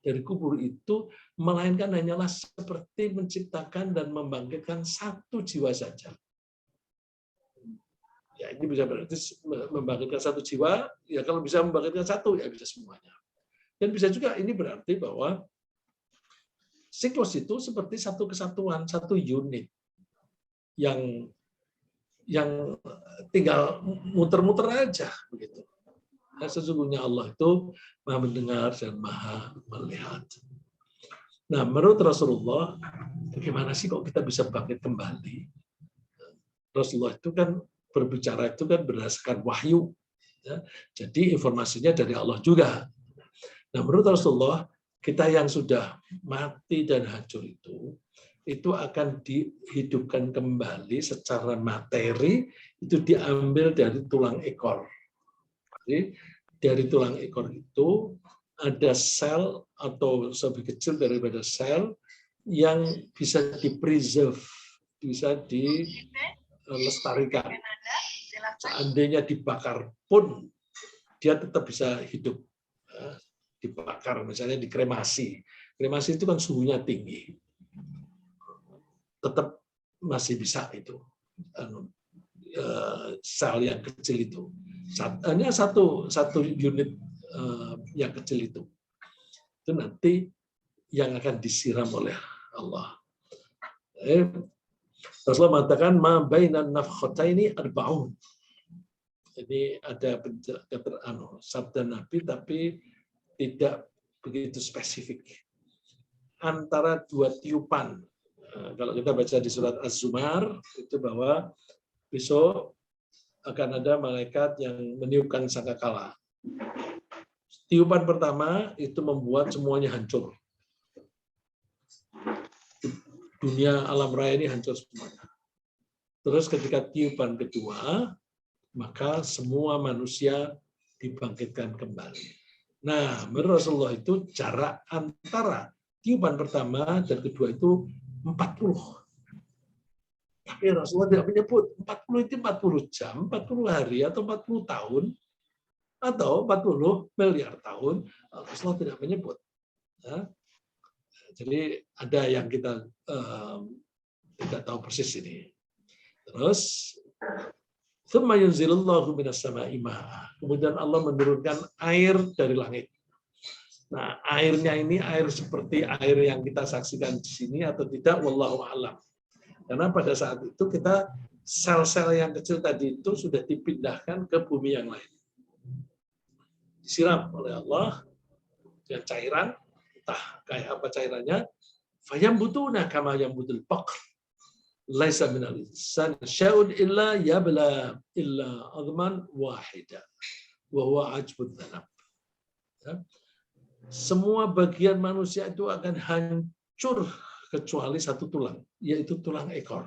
dari kubur itu, melainkan hanyalah seperti menciptakan dan membangkitkan satu jiwa saja. Ya, ini bisa berarti membangkitkan satu jiwa, ya kalau bisa membangkitkan satu, ya bisa semuanya. Dan bisa juga ini berarti bahwa siklus itu seperti satu kesatuan, satu unit yang tinggal muter-muter aja begitu. Dan sesungguhnya Allah itu Maha mendengar dan Maha melihat. Nah, menurut Rasulullah, bagaimana sih kok kita bisa bangkit kembali? Rasulullah itu kan berbicara itu kan berdasarkan wahyu. Ya. Jadi informasinya dari Allah juga. Nah, menurut Rasulullah, kita yang sudah mati dan hancur itu akan dihidupkan kembali secara materi, itu diambil dari tulang ekor. Jadi, dari tulang ekor itu ada sel atau lebih kecil daripada sel yang bisa di-preserve, bisa dilestarikan. Seandainya dibakar pun, dia tetap bisa hidup. Dibakar, misalnya dikremasi. Kremasi itu kan suhunya tinggi. Tetap masih bisa itu. Sel yang kecil itu. Hanya satu unit yang kecil itu nanti yang akan disiram oleh Allah. Rasulullah mengatakan ma bainan nafkhataini arba'un. Jadi ada sabda Nabi tapi tidak begitu spesifik. Antara dua tiupan. Kalau kita baca di surat Az-Zumar itu bahwa besok akan ada malaikat yang meniupkan sangkakala. Tiupan pertama itu membuat semuanya hancur. Dunia alam raya ini hancur semuanya. Terus ketika tiupan kedua, maka semua manusia dibangkitkan kembali. Nah, menurut Rasulullah itu jarak antara tiupan pertama dan kedua itu 40. Tapi Rasulullah tidak menyebut 40 itu 40 jam, 40 hari, atau 40 tahun, atau 40 miliar tahun. Rasulullah tidak menyebut. Ya. Jadi ada yang kita tidak tahu persis ini. Terus, kemudian Allah menurunkan air dari langit. Nah, airnya ini air seperti air yang kita saksikan di sini atau tidak, wallahu a'lam. Karena pada saat itu kita sel-sel yang kecil tadi itu sudah dipindahkan ke bumi yang lain. Disiram oleh Allah dengan cairan, entah kayak apa cairannya, fayambutuna kama yambutul baqr. Laisa minal insan syai'un illa yabla illa adman wahida wa huwa ajbud dhanab. Semua bagian manusia itu akan hancur kecuali satu tulang, yaitu tulang ekor.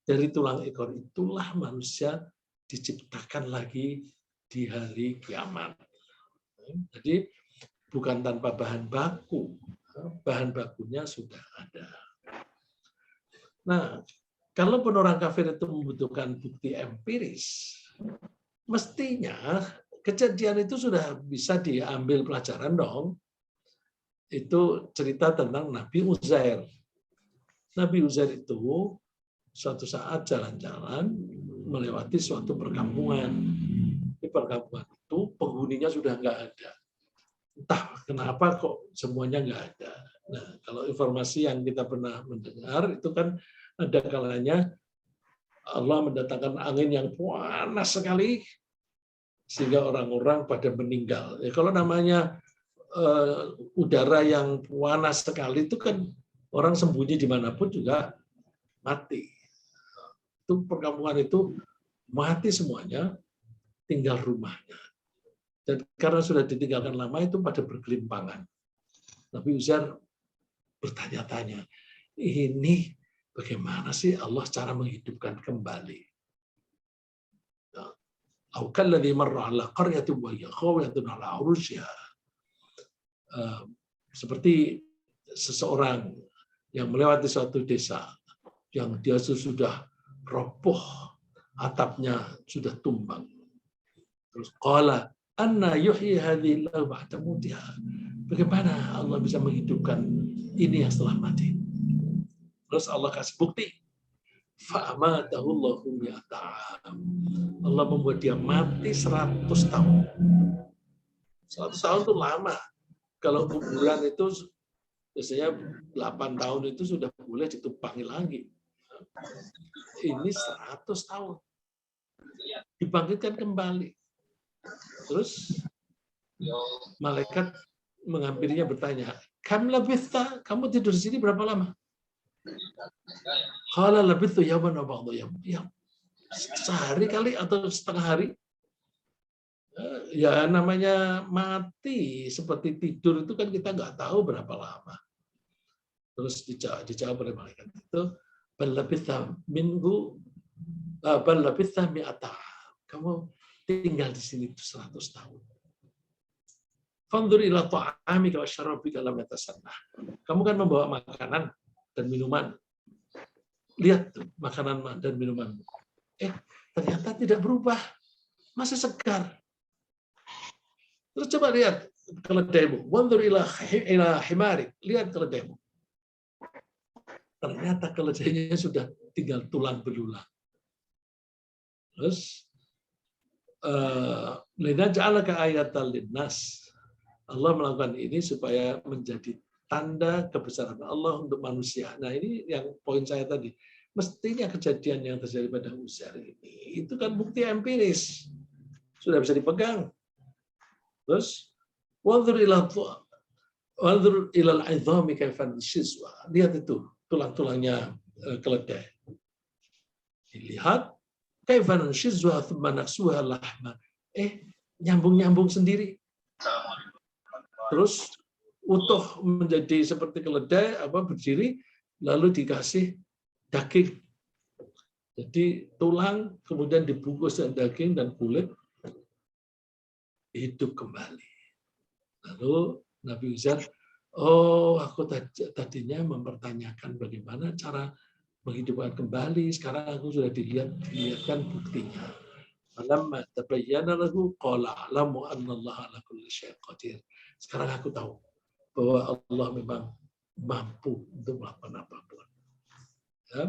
Dari tulang ekor itulah manusia diciptakan lagi di hari kiamat. Jadi bukan tanpa bahan baku, bahan bakunya sudah ada. Nah, kalaupun orang kafir itu membutuhkan bukti empiris, mestinya kejadian itu sudah bisa diambil pelajaran dong. Itu cerita tentang Nabi Uzair. Nabi Uzair itu suatu saat jalan-jalan melewati suatu perkampungan. Di perkampungan itu penghuninya sudah nggak ada. Entah kenapa kok semuanya nggak ada. Nah, kalau informasi yang kita pernah mendengar itu kan ada kalanya Allah mendatangkan angin yang panas sekali sehingga orang-orang pada meninggal. Ya, kalau namanya udara yang panas sekali itu kan orang sembunyi dimanapun juga mati. Itu perkampungan itu mati semuanya, tinggal rumahnya. Dan karena sudah ditinggalkan lama itu pada bergelimpangan. Nabi Uzair bertanya-tanya, ini bagaimana sih Allah cara menghidupkan kembali? Au kalladzi marra 'ala qaryatin wa hiya khawiyatun 'ala 'urushiha. Seperti seseorang yang melewati suatu desa yang dia sudah roboh, atapnya sudah tumbang. Terus qala anna yuhyi hadhihi Allahu ba'da mautiha. Bagaimana Allah bisa menghidupkan ini yang setelah mati? Terus Allah kasih bukti. Fa'amatahu Allahu mi'ata'am. Allah membuat dia mati 100 tahun. 100 tahun itu lama. Kalau kuburan itu biasanya 8 tahun itu sudah boleh ditumpangi lagi. Ini 100 tahun. Dibangkitkan kembali. Terus malaikat menghampirinya bertanya, "Kam labitha? Kamu tidur di sini berapa lama?" Qala labithu yawman wa ba'dha yawm. Ya, sehari kali atau setengah hari. Ya namanya mati seperti tidur itu kan kita nggak tahu berapa lama. Terus dijawab oleh malaikat itu, bal labitha minhu bal labitha mi'ata. Kamu tinggal di sini 100 tahun. Fanzur ila ta'amika wa syarabika lam yatasannah. Kamu kan membawa makanan dan minuman. Lihat tuh, makanan dan minuman. Ternyata tidak berubah. Masih segar. Terus coba lihat keledaimu. Wanzur ila himarik. Lihat keledaimu. Ternyata keledainya sudah tinggal tulang belulang. Terus linaj'alaka ayatan linnas. Allah melakukan ini supaya menjadi tanda kebesaran Allah untuk manusia. Nah ini yang poin saya tadi. Mestinya kejadian yang terjadi pada Uzair ini, itu kan bukti empiris. Sudah bisa dipegang. Terus, wanzur ilal aidhami kaifan shizwa. Lihat itu, tulang-tulangnya keledai. Dilihat, kaifan shizwa thumma naksuha lahma. Nyambung-nyambung sendiri. Terus utuh menjadi seperti keledai, berdiri, lalu dikasih daging. Jadi tulang kemudian dibungkus dengan daging dan kulit, hidup kembali. Lalu Nabi Uzair, aku tadinya mempertanyakan bagaimana cara menghidupkan kembali, sekarang aku sudah dilihatkan buktinya. Falamma tabayyana lahu qala a'lamu anna Allah 'ala kulli syai'in qadir. Sekarang aku tahu bahwa Allah memang mampu untuk melakukan apapun. Ya.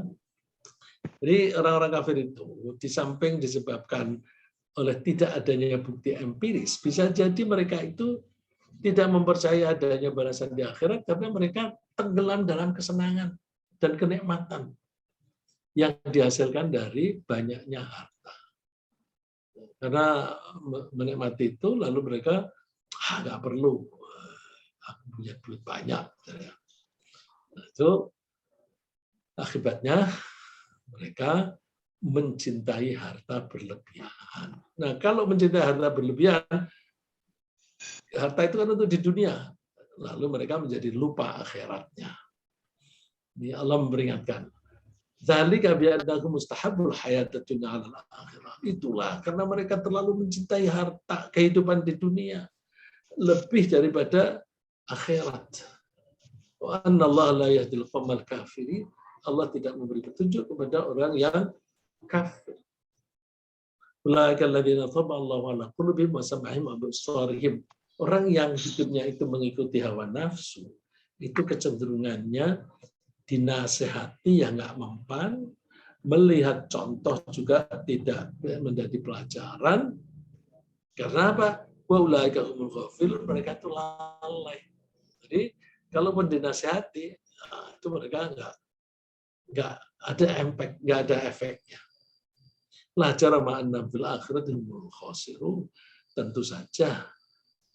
Jadi orang-orang kafir itu di samping disebabkan oleh tidak adanya bukti empiris, bisa jadi mereka itu tidak mempercayai adanya balasan di akhirat karena mereka tenggelam dalam kesenangan dan kenikmatan yang dihasilkan dari banyaknya harta. Karena menikmati itu, lalu mereka nggak perlu, aku punya duit banyak. Nah, itu akibatnya mereka mencintai harta berlebihan. Nah, kalau mencintai harta berlebihan, harta itu kan untuk di dunia, lalu mereka menjadi lupa akhiratnya. Ini Allah memperingatkan. Dzalika bi'annahu mustahabbul hayatad dunya 'alal akhirah. Itulah karena mereka terlalu mencintai harta, kehidupan di dunia lebih daripada akhirat. Wa anna Allah la yahdil qaumal kafirin. Allah tidak memberi petunjuk kepada orang yang kafir. Ulaika alladziina taba Allahu 'ala qulubihim wa sam'ihim wa absarihim. Orang yang hidupnya itu mengikuti hawa nafsu, itu kecenderungannya dinasehati yang nggak mempan, melihat contoh juga tidak menjadi pelajaran. Karena apa? Wa ulaika humul ghafilun, mereka itu lalai. Jadi kalaupun dinasehati, itu mereka nggak ada impact, nggak ada efeknya. La jarama anna fil akhirati humul khasirun. Tentu saja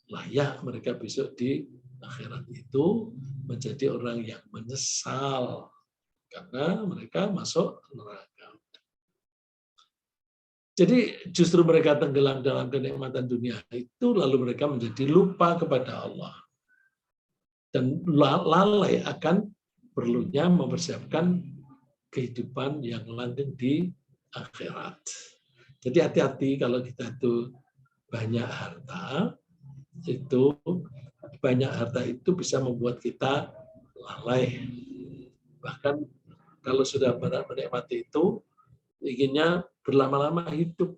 layak mereka besok di akhirat itu menjadi orang yang menyesal karena mereka masuk neraka. Jadi justru mereka tenggelam dalam kenikmatan dunia itu, lalu mereka menjadi lupa kepada Allah dan lalai akan perlunya mempersiapkan kehidupan yang langgeng di akhirat. Jadi hati-hati kalau kita itu banyak harta, itu bisa membuat kita lalai. Bahkan kalau sudah menikmati itu, inginnya berlama-lama hidup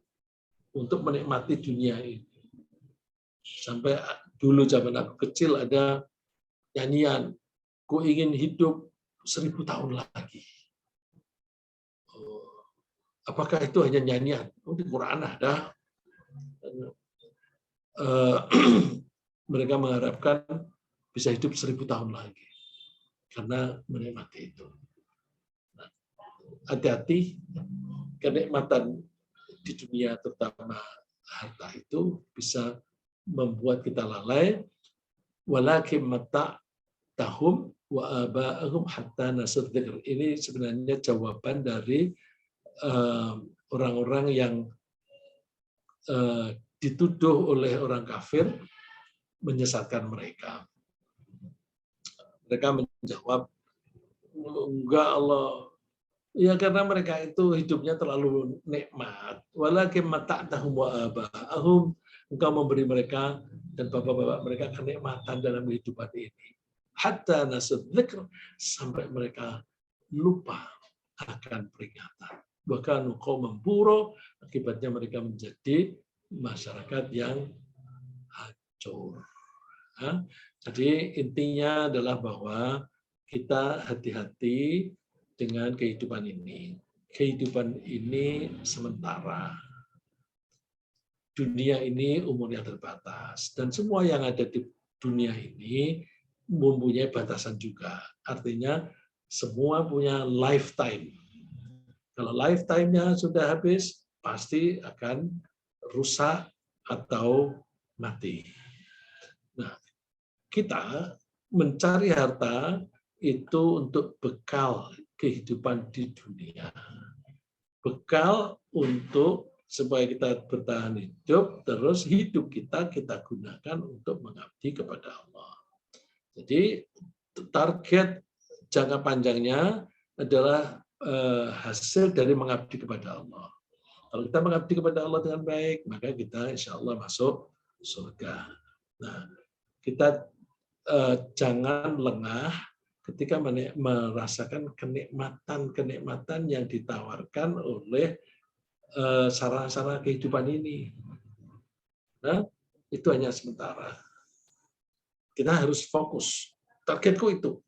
untuk menikmati dunia ini. Sampai dulu zaman aku kecil ada nyanyian, ku ingin hidup 1000 tahun lagi. Apakah itu hanya nyanyian? Di Quran ada. Mereka mengharapkan bisa hidup 1000 tahun lagi karena menikmati itu. Hati-hati, kenikmatan di dunia terutama harta itu bisa membuat kita lalai. Walakin mata'tahum wa aba'ahum hatta nasud dzikr. Ini sebenarnya jawaban dari orang-orang yang dituduh oleh orang kafir menyesatkan mereka. Mereka menjawab, enggak Allah. Ya karena mereka itu hidupnya terlalu nikmat. Walakin mata'tahum wa aba'ahum. Engkau memberi mereka dan bapak-bapak mereka kenikmatan dalam kehidupan ini. Hatta nasud dzikr, sampai mereka lupa akan peringatan. Bahkan engkau memburu, akibatnya mereka menjadi masyarakat yang hancur. Jadi intinya adalah bahwa kita hati-hati dengan kehidupan ini. Kehidupan ini sementara. Dunia ini umurnya terbatas. Dan semua yang ada di dunia ini mempunyai batasan juga. Artinya semua punya lifetime. Kalau lifetime-nya sudah habis, pasti akan rusak atau mati. Nah, kita mencari harta itu untuk bekal kehidupan di dunia. Bekal untuk supaya kita bertahan hidup, terus hidup kita gunakan untuk mengabdi kepada Allah. Jadi target jangka panjangnya adalah hasil dari mengabdi kepada Allah. Kalau kita mengabdi kepada Allah dengan baik, maka kita insya Allah masuk surga. Nah, kita jangan lengah ketika merasakan kenikmatan yang ditawarkan oleh sarana-sarana kehidupan ini. Nah, itu hanya sementara. Kita harus fokus. Targetku itu.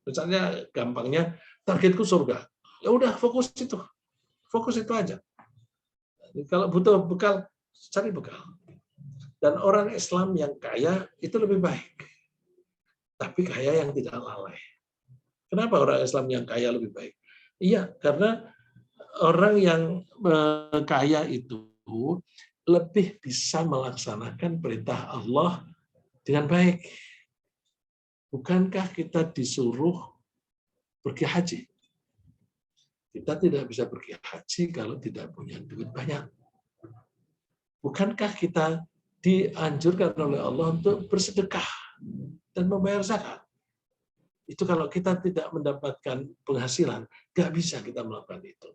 Misalnya gampangnya, targetku surga. Ya udah fokus itu. Fokus itu aja. Kalau butuh bekal, cari bekal. Dan orang Islam yang kaya itu lebih baik. Tapi kaya yang tidak lalai. Kenapa orang Islam yang kaya lebih baik? Iya, karena orang yang kaya itu lebih bisa melaksanakan perintah Allah dengan baik. Bukankah kita disuruh pergi haji? Kita tidak bisa pergi haji kalau tidak punya duit banyak. Bukankah kita dianjurkan oleh Allah untuk bersedekah dan membayar zakat? Itu kalau kita tidak mendapatkan penghasilan, nggak bisa kita melakukan itu.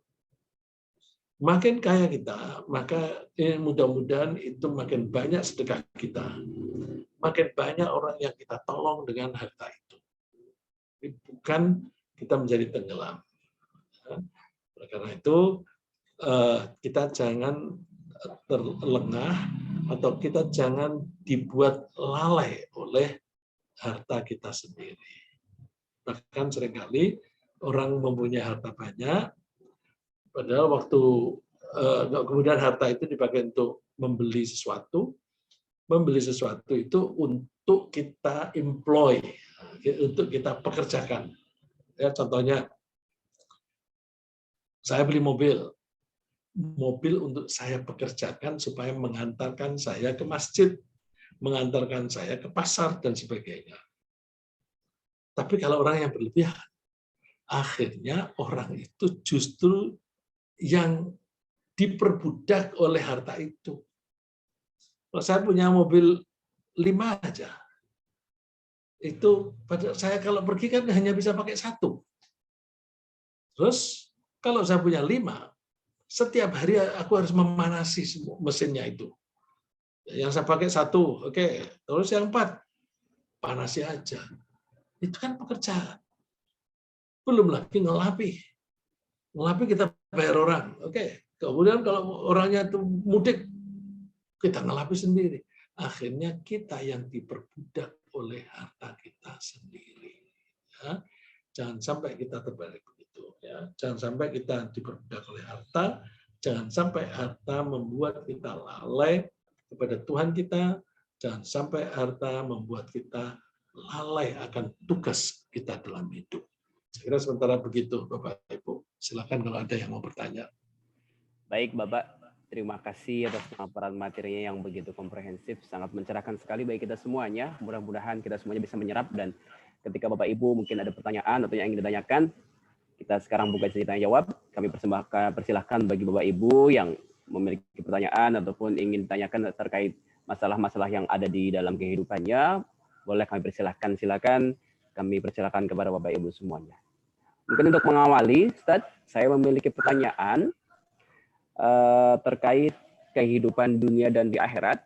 Makin kaya kita, maka mudah-mudahan itu makin banyak sedekah kita. Makin banyak orang yang kita tolong dengan harta itu. Bukan kita menjadi tenggelam. Karena itu kita jangan terlengah atau kita jangan dibuat lalai oleh harta kita sendiri. Bahkan seringkali orang mempunyai harta banyak, padahal waktu kemudian harta itu dipakai untuk membeli sesuatu itu untuk kita employ, untuk kita pekerjakan. Ya, contohnya, saya beli mobil untuk saya pekerjakan supaya mengantarkan saya ke masjid, mengantarkan saya ke pasar, dan sebagainya. Tapi kalau orang yang berlebihan, akhirnya orang itu justru yang diperbudak oleh harta itu. Kalau saya punya mobil 5 aja, itu saya kalau pergi kan hanya bisa pakai 1. Terus kalau saya punya 5, setiap hari aku harus memanasi mesinnya itu. Yang saya pakai 1, oke. Terus yang 4, panasi aja. Itu kan pekerjaan. Belum lagi ngelapi. Ngelapi kita bayar orang, oke. Kemudian kalau orangnya itu mudik, kita ngelapi sendiri. Akhirnya kita yang diperbudak oleh harta kita sendiri. Ya. Jangan sampai kita terbalik begitu. Ya. Jangan sampai kita diperbudak oleh harta. Jangan sampai harta membuat kita lalai kepada Tuhan kita. Jangan sampai harta membuat kita lalai akan tugas kita dalam hidup. Saya kira sementara begitu, Bapak Ibu. Silakan kalau ada yang mau bertanya. Baik, Bapak. Terima kasih atas pemaparan materinya yang begitu komprehensif, sangat mencerahkan sekali bagi kita semuanya. Mudah-mudahan kita semuanya bisa menyerap, dan ketika Bapak Ibu mungkin ada pertanyaan atau yang ingin ditanyakan, kita sekarang buka sesi tanya jawab. Kami persilahkan bagi Bapak Ibu yang memiliki pertanyaan ataupun ingin ditanyakan terkait masalah-masalah yang ada di dalam kehidupannya, boleh kami persilahkan. Silakan, kami persilahkan kepada Bapak Ibu semuanya. Mungkin untuk mengawali, Ustaz, saya memiliki pertanyaan terkait kehidupan dunia dan di akhirat.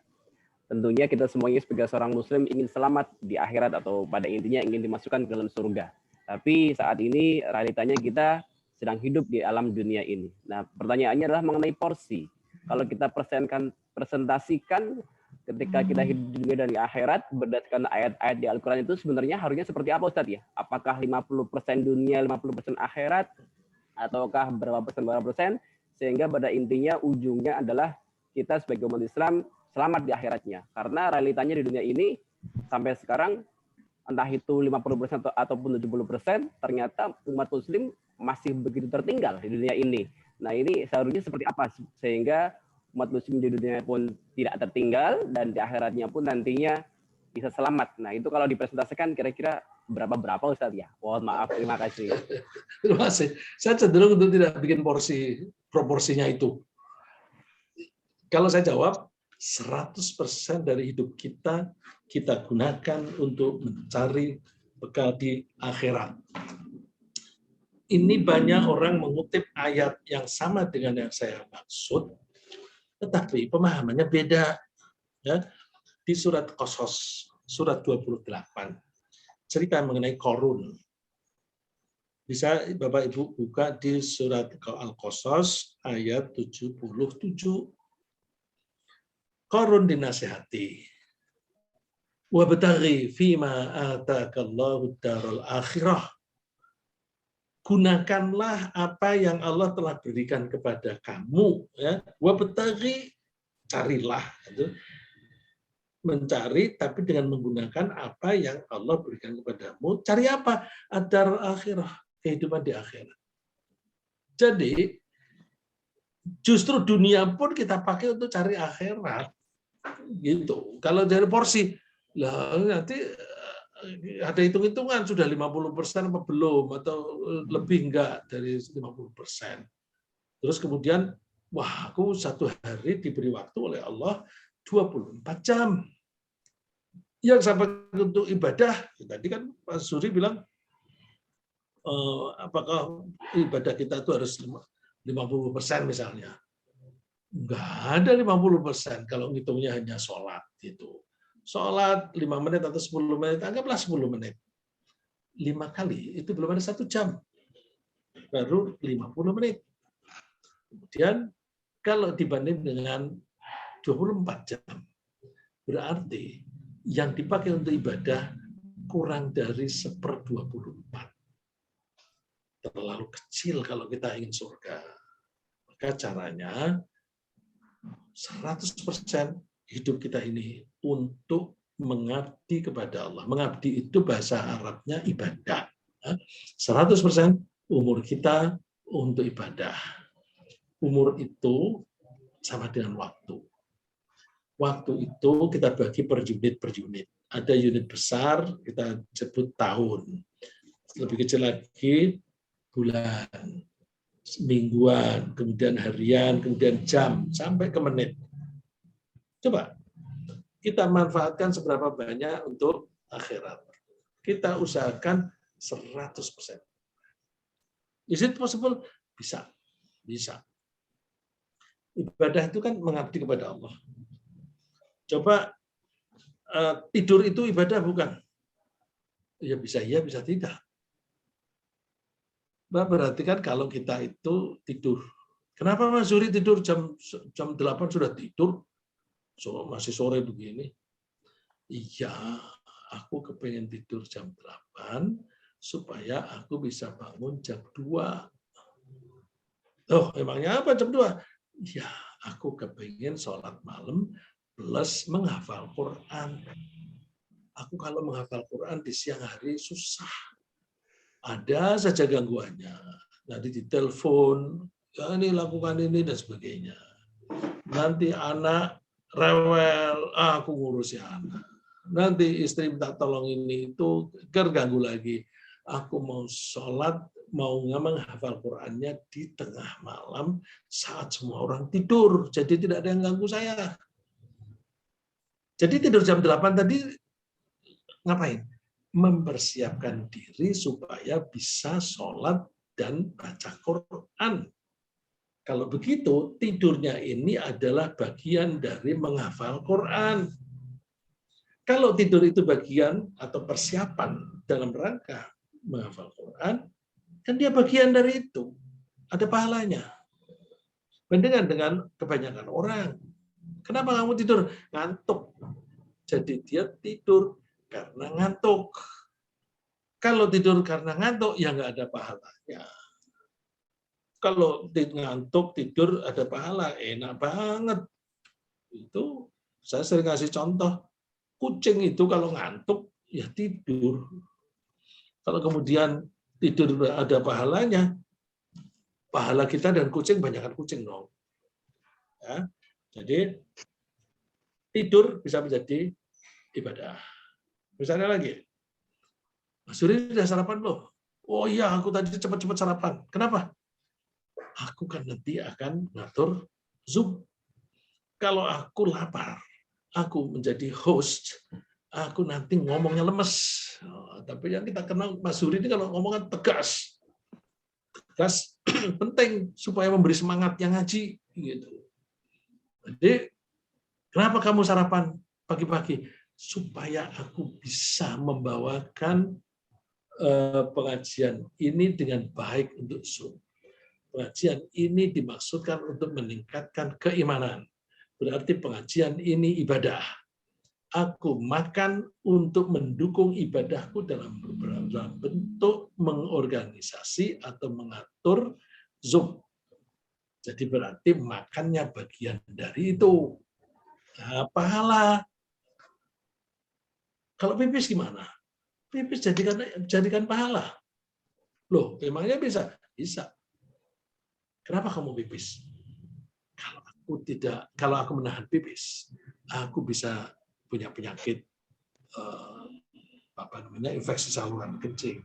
Tentunya kita semuanya sebagai seorang muslim ingin selamat di akhirat, atau pada intinya ingin dimasukkan ke dalam surga. Tapi saat ini realitanya kita sedang hidup di alam dunia ini. Nah, pertanyaannya adalah mengenai porsi. Kalau kita presentasikan ketika kita hidup di dunia dan di akhirat berdasarkan ayat-ayat di Al-Quran itu sebenarnya harusnya seperti apa, Ustaz ya? Apakah 50% dunia, 50% akhirat, ataukah berapa persen? Sehingga pada intinya ujungnya adalah kita sebagai umat Islam selamat di akhiratnya. Karena realitanya di dunia ini sampai sekarang entah itu 50% ataupun 70%, ternyata umat muslim masih begitu tertinggal di dunia ini. Nah, ini seharusnya seperti apa sehingga umat muslim di dunia pun tidak tertinggal dan di akhiratnya pun nantinya bisa selamat. Nah, itu kalau dipresentasikan kira-kira berapa Ustaz ya? Mohon maaf, terima kasih. Terima kasih. Saya cenderung untuk tidak bikin proporsinya itu. Kalau saya jawab, 100% dari hidup kita gunakan untuk mencari bekal di akhirat. Ini banyak orang mengutip ayat yang sama dengan yang saya maksud, tetapi pemahamannya beda. Ya. Di surat Qasas, surat 28, cerita mengenai Qarun. Bisa Bapak Ibu buka di surat Al-Qasas ayat 77. Qarun dinasihati. Wabtaghi fima atakallahu darul akhirah. Gunakanlah apa yang Allah telah berikan kepada kamu. Ya. Wabtaghi, carilah. Mencari, tapi dengan menggunakan apa yang Allah berikan kepadamu. Cari apa? Ad-darul akhirah, kehidupan di akhirat. Jadi, justru dunia pun kita pakai untuk cari akhirat. Gitu. Kalau dari porsi, lah nanti ada hitung-hitungan sudah 50% apa belum, atau lebih enggak dari 50%. Terus kemudian, wah aku satu hari diberi waktu oleh Allah 24 jam. Yang sampai untuk ibadah, tadi kan Pak Suri bilang, apakah ibadah kita itu harus 50% misalnya. Enggak ada 50% kalau ngitungnya hanya sholat. Gitu. Sholat 5 menit atau 10 menit, anggaplah 10 menit. 5 kali, itu belum ada 1 jam. Baru 50 menit. Kemudian kalau dibanding dengan 24 jam, berarti yang dipakai untuk ibadah kurang dari 1/24. Terlalu kecil kalau kita ingin surga. Maka caranya 100% hidup kita ini untuk mengabdi kepada Allah. Mengabdi itu bahasa Arabnya ibadah. 100% umur kita untuk ibadah. Umur itu sama dengan waktu. Waktu itu kita bagi per unit. Ada unit besar, kita sebut tahun. Lebih kecil lagi, bulan, mingguan, kemudian harian, kemudian jam, sampai ke menit. Coba, kita manfaatkan seberapa banyak untuk akhirat. Kita usahakan 100%. Is it possible? Bisa. Bisa. Ibadah itu kan mengabdi kepada Allah. Coba tidur itu ibadah bukan? Ya bisa iya, bisa tidak. Berarti kan kalau kita itu tidur. Kenapa Mas Zuri tidur jam 8 sudah tidur? So, masih sore begini. Iya, aku kepengen tidur jam 8 supaya aku bisa bangun jam 2. Oh, emangnya apa jam 2? Ya, aku kepengen sholat malam plus menghafal Quran. Aku kalau menghafal Quran di siang hari susah. Ada saja gangguannya. Nanti ditelepon, ya ini lakukan ini dan sebagainya. Nanti anak rewel, aku ngurusi anak. Nanti istri minta tolong ini itu, terganggu lagi. Aku mau sholat, mau menghafal Qurannya di tengah malam saat semua orang tidur. Jadi tidak ada yang ganggu saya. Jadi tidur jam 8 tadi ngapain? Mempersiapkan diri supaya bisa sholat dan baca Quran. Kalau begitu, tidurnya ini adalah bagian dari menghafal Quran. Kalau tidur itu bagian atau persiapan dalam rangka menghafal Quran, kan dia bagian dari itu. Ada pahalanya. Bandingkan dengan kebanyakan orang. Kenapa kamu tidur? Ngantuk. Jadi dia tidur karena ngantuk. Kalau tidur karena ngantuk, ya nggak ada pahalanya. Kalau ngantuk, tidur, ada pahala. Enak banget. Itu saya sering kasih contoh. Kucing itu kalau ngantuk, ya tidur. Kalau kemudian tidur ada pahalanya, pahala kita dan kucing, banyakkan kucing dong. Ya, jadi tidur bisa menjadi ibadah. Misalnya lagi, Mas Suri udah sarapan belum? Oh iya, aku tadi cepat-cepat sarapan. Kenapa? Aku kan nanti akan ngatur Zoom. Kalau aku lapar, aku menjadi host, aku nanti ngomongnya lemes. Tapi yang kita kenal Mas Suri ini kalau ngomongnya tegas. Tegas penting supaya memberi semangat yang ngaji. Gitu. Jadi, kenapa kamu sarapan pagi-pagi? Supaya aku bisa membawakan pengajian ini dengan baik untuk Zoom. Pengajian ini dimaksudkan untuk meningkatkan keimanan. Berarti pengajian ini ibadah. Aku makan untuk mendukung ibadahku dalam bentuk mengorganisasi atau mengatur Zoom. Jadi berarti makannya bagian dari itu. Nah, pahala. Kalau pipis gimana? Pipis jadikan pahala. Loh, emangnya bisa? Bisa. Kenapa kamu pipis? Kalau aku menahan pipis, aku bisa punya penyakit infeksi saluran kencing,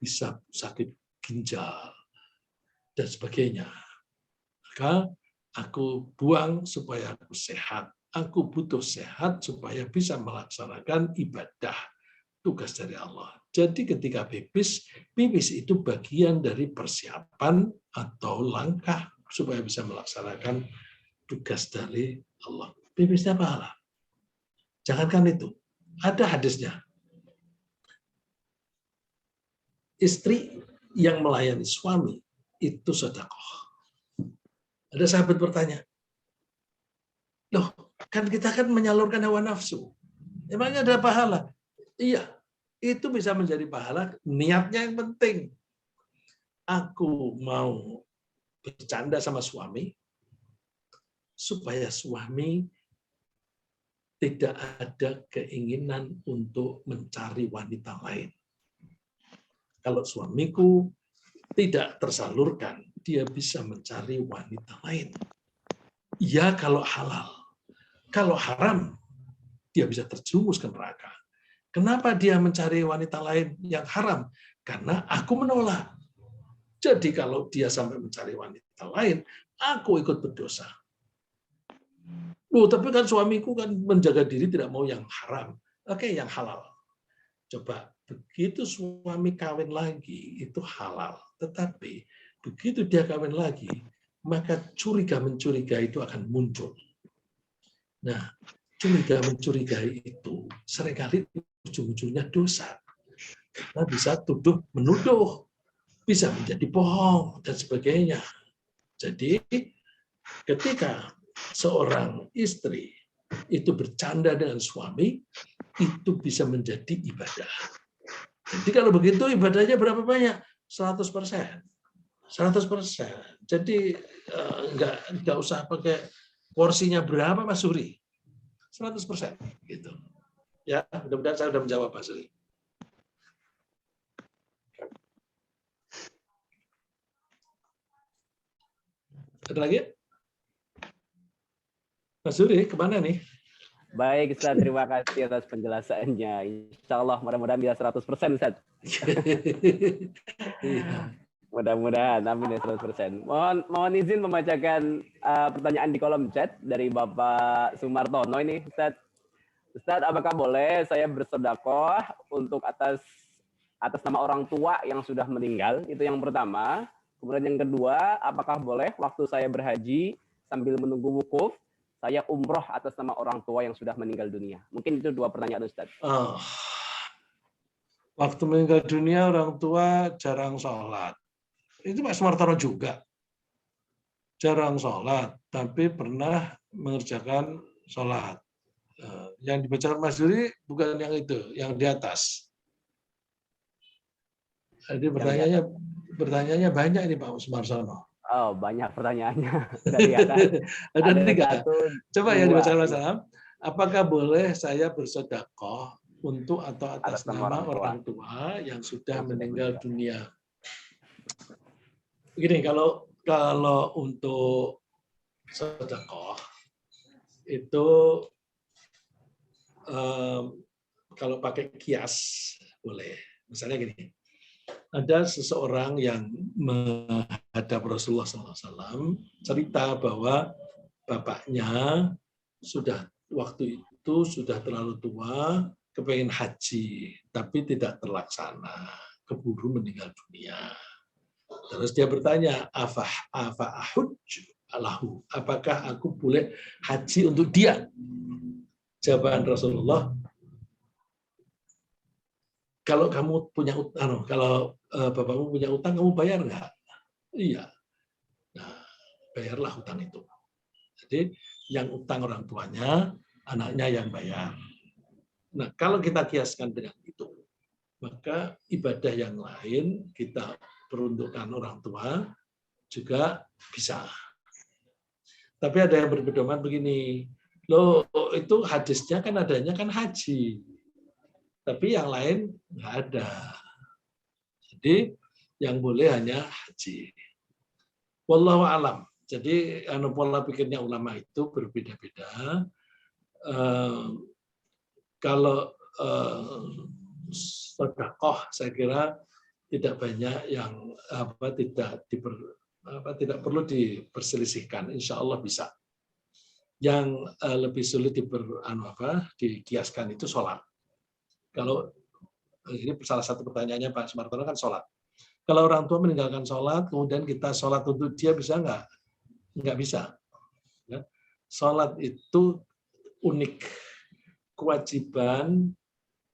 bisa sakit ginjal dan sebagainya. Maka aku buang supaya aku sehat. Aku butuh sehat supaya bisa melaksanakan ibadah, tugas dari Allah. Jadi ketika pipis itu bagian dari persiapan atau langkah supaya bisa melaksanakan tugas dari Allah. Pipisnya pahala. Jangankan itu. Ada hadisnya. Istri yang melayani suami itu sedekah. Ada sahabat bertanya, loh, kan kita kan menyalurkan hawa nafsu. Emangnya ada pahala? Iya, itu bisa menjadi pahala. Niatnya yang penting. Aku mau bercanda sama suami, supaya suami tidak ada keinginan untuk mencari wanita lain. Kalau suamiku tidak tersalurkan, dia bisa mencari wanita lain. Ya kalau halal. Kalau haram, dia bisa terjerumus ke neraka. Kenapa dia mencari wanita lain yang haram? Karena aku menolak. Jadi kalau dia sampai mencari wanita lain, aku ikut berdosa. Loh, tapi kan suamiku kan menjaga diri tidak mau yang haram. Oke, yang halal. Coba, begitu suami kawin lagi, itu halal. Tetapi begitu dia kawin lagi, maka curiga-mencurigai itu akan muncul. Nah, curiga-mencurigai itu seringkali ujung-ujungnya dosa. Karena bisa tuduh menuduh, bisa menjadi bohong, dan sebagainya. Jadi, ketika seorang istri itu bercanda dengan suami, itu bisa menjadi ibadah. Jadi kalau begitu ibadahnya berapa banyak? 100%. 100%. Jadi nggak usah pakai porsinya berapa, Mas Suri. 100%. Gitu. Ya, mudah-mudahan saya sudah menjawab, Mas Suri. Ada lagi? Mas Suri, kemana nih? Baik, Ustaz. Terima kasih atas penjelasannya. Insya Allah, mudah-mudahan bisa 100%, Ustaz. Iya. Mudah-mudahan, amin ya 100%. Mohon izin membacakan pertanyaan di kolom chat dari Bapak Sumartono ini, Ustaz. Ustaz, apakah boleh saya bersedekah untuk atas nama orang tua yang sudah meninggal? Itu yang pertama. Kemudian yang kedua, apakah boleh waktu saya berhaji sambil menunggu wukuf, saya umroh atas nama orang tua yang sudah meninggal dunia? Mungkin itu dua pertanyaan, Ustaz. Waktu meninggal dunia orang tua jarang sholat. Itu Pak Sumartono juga. Jarang sholat, tapi pernah mengerjakan sholat. Yang dibacakan Mas Yuri bukan yang itu, yang di atas. Jadi pertanyaannya banyak ini Pak Sumartono. Oh, banyak pertanyaannya. Dari atas. Ada 3. Coba yang dibacakan Mas Iya. Salam. Apakah boleh saya bersedekah untuk atau atas nama orang tua yang sudah meninggal dunia? Begini, kalau untuk sedekah itu kalau pakai kias boleh. Misalnya gini, ada seseorang yang menghadap Rasulullah SAW cerita bahwa bapaknya sudah waktu itu sudah terlalu tua, kepengen haji, tapi tidak terlaksana, keburu meninggal dunia. Terus dia bertanya, alahu, apakah aku boleh haji untuk dia? Jawaban Rasulullah, kalau kamu punya utang, kalau bapakmu punya utang, kamu bayar nggak? Iya. Nah, bayarlah hutang itu. Jadi yang utang orang tuanya, anaknya yang bayar. Nah, kalau kita kiaskan dengan itu, maka ibadah yang lain kita peruntukkan orang tua juga bisa. Tapi ada yang berpedoman begini, loh itu hadisnya kan adanya kan haji, tapi yang lain nggak ada. Jadi yang boleh hanya haji. Wallahu alam. Jadi pola pikirnya ulama itu berbeda-beda. Kalau sedekah saya kira tidak banyak yang tidak perlu diperselisihkan. Insya Allah bisa. Yang lebih sulit dikiaskan itu sholat. Kalau ini salah satu pertanyaannya Pak Sumartono kan sholat. Kalau orang tua meninggalkan sholat, kemudian kita sholat untuk dia bisa nggak? Nggak bisa. Sholat itu unik, kewajiban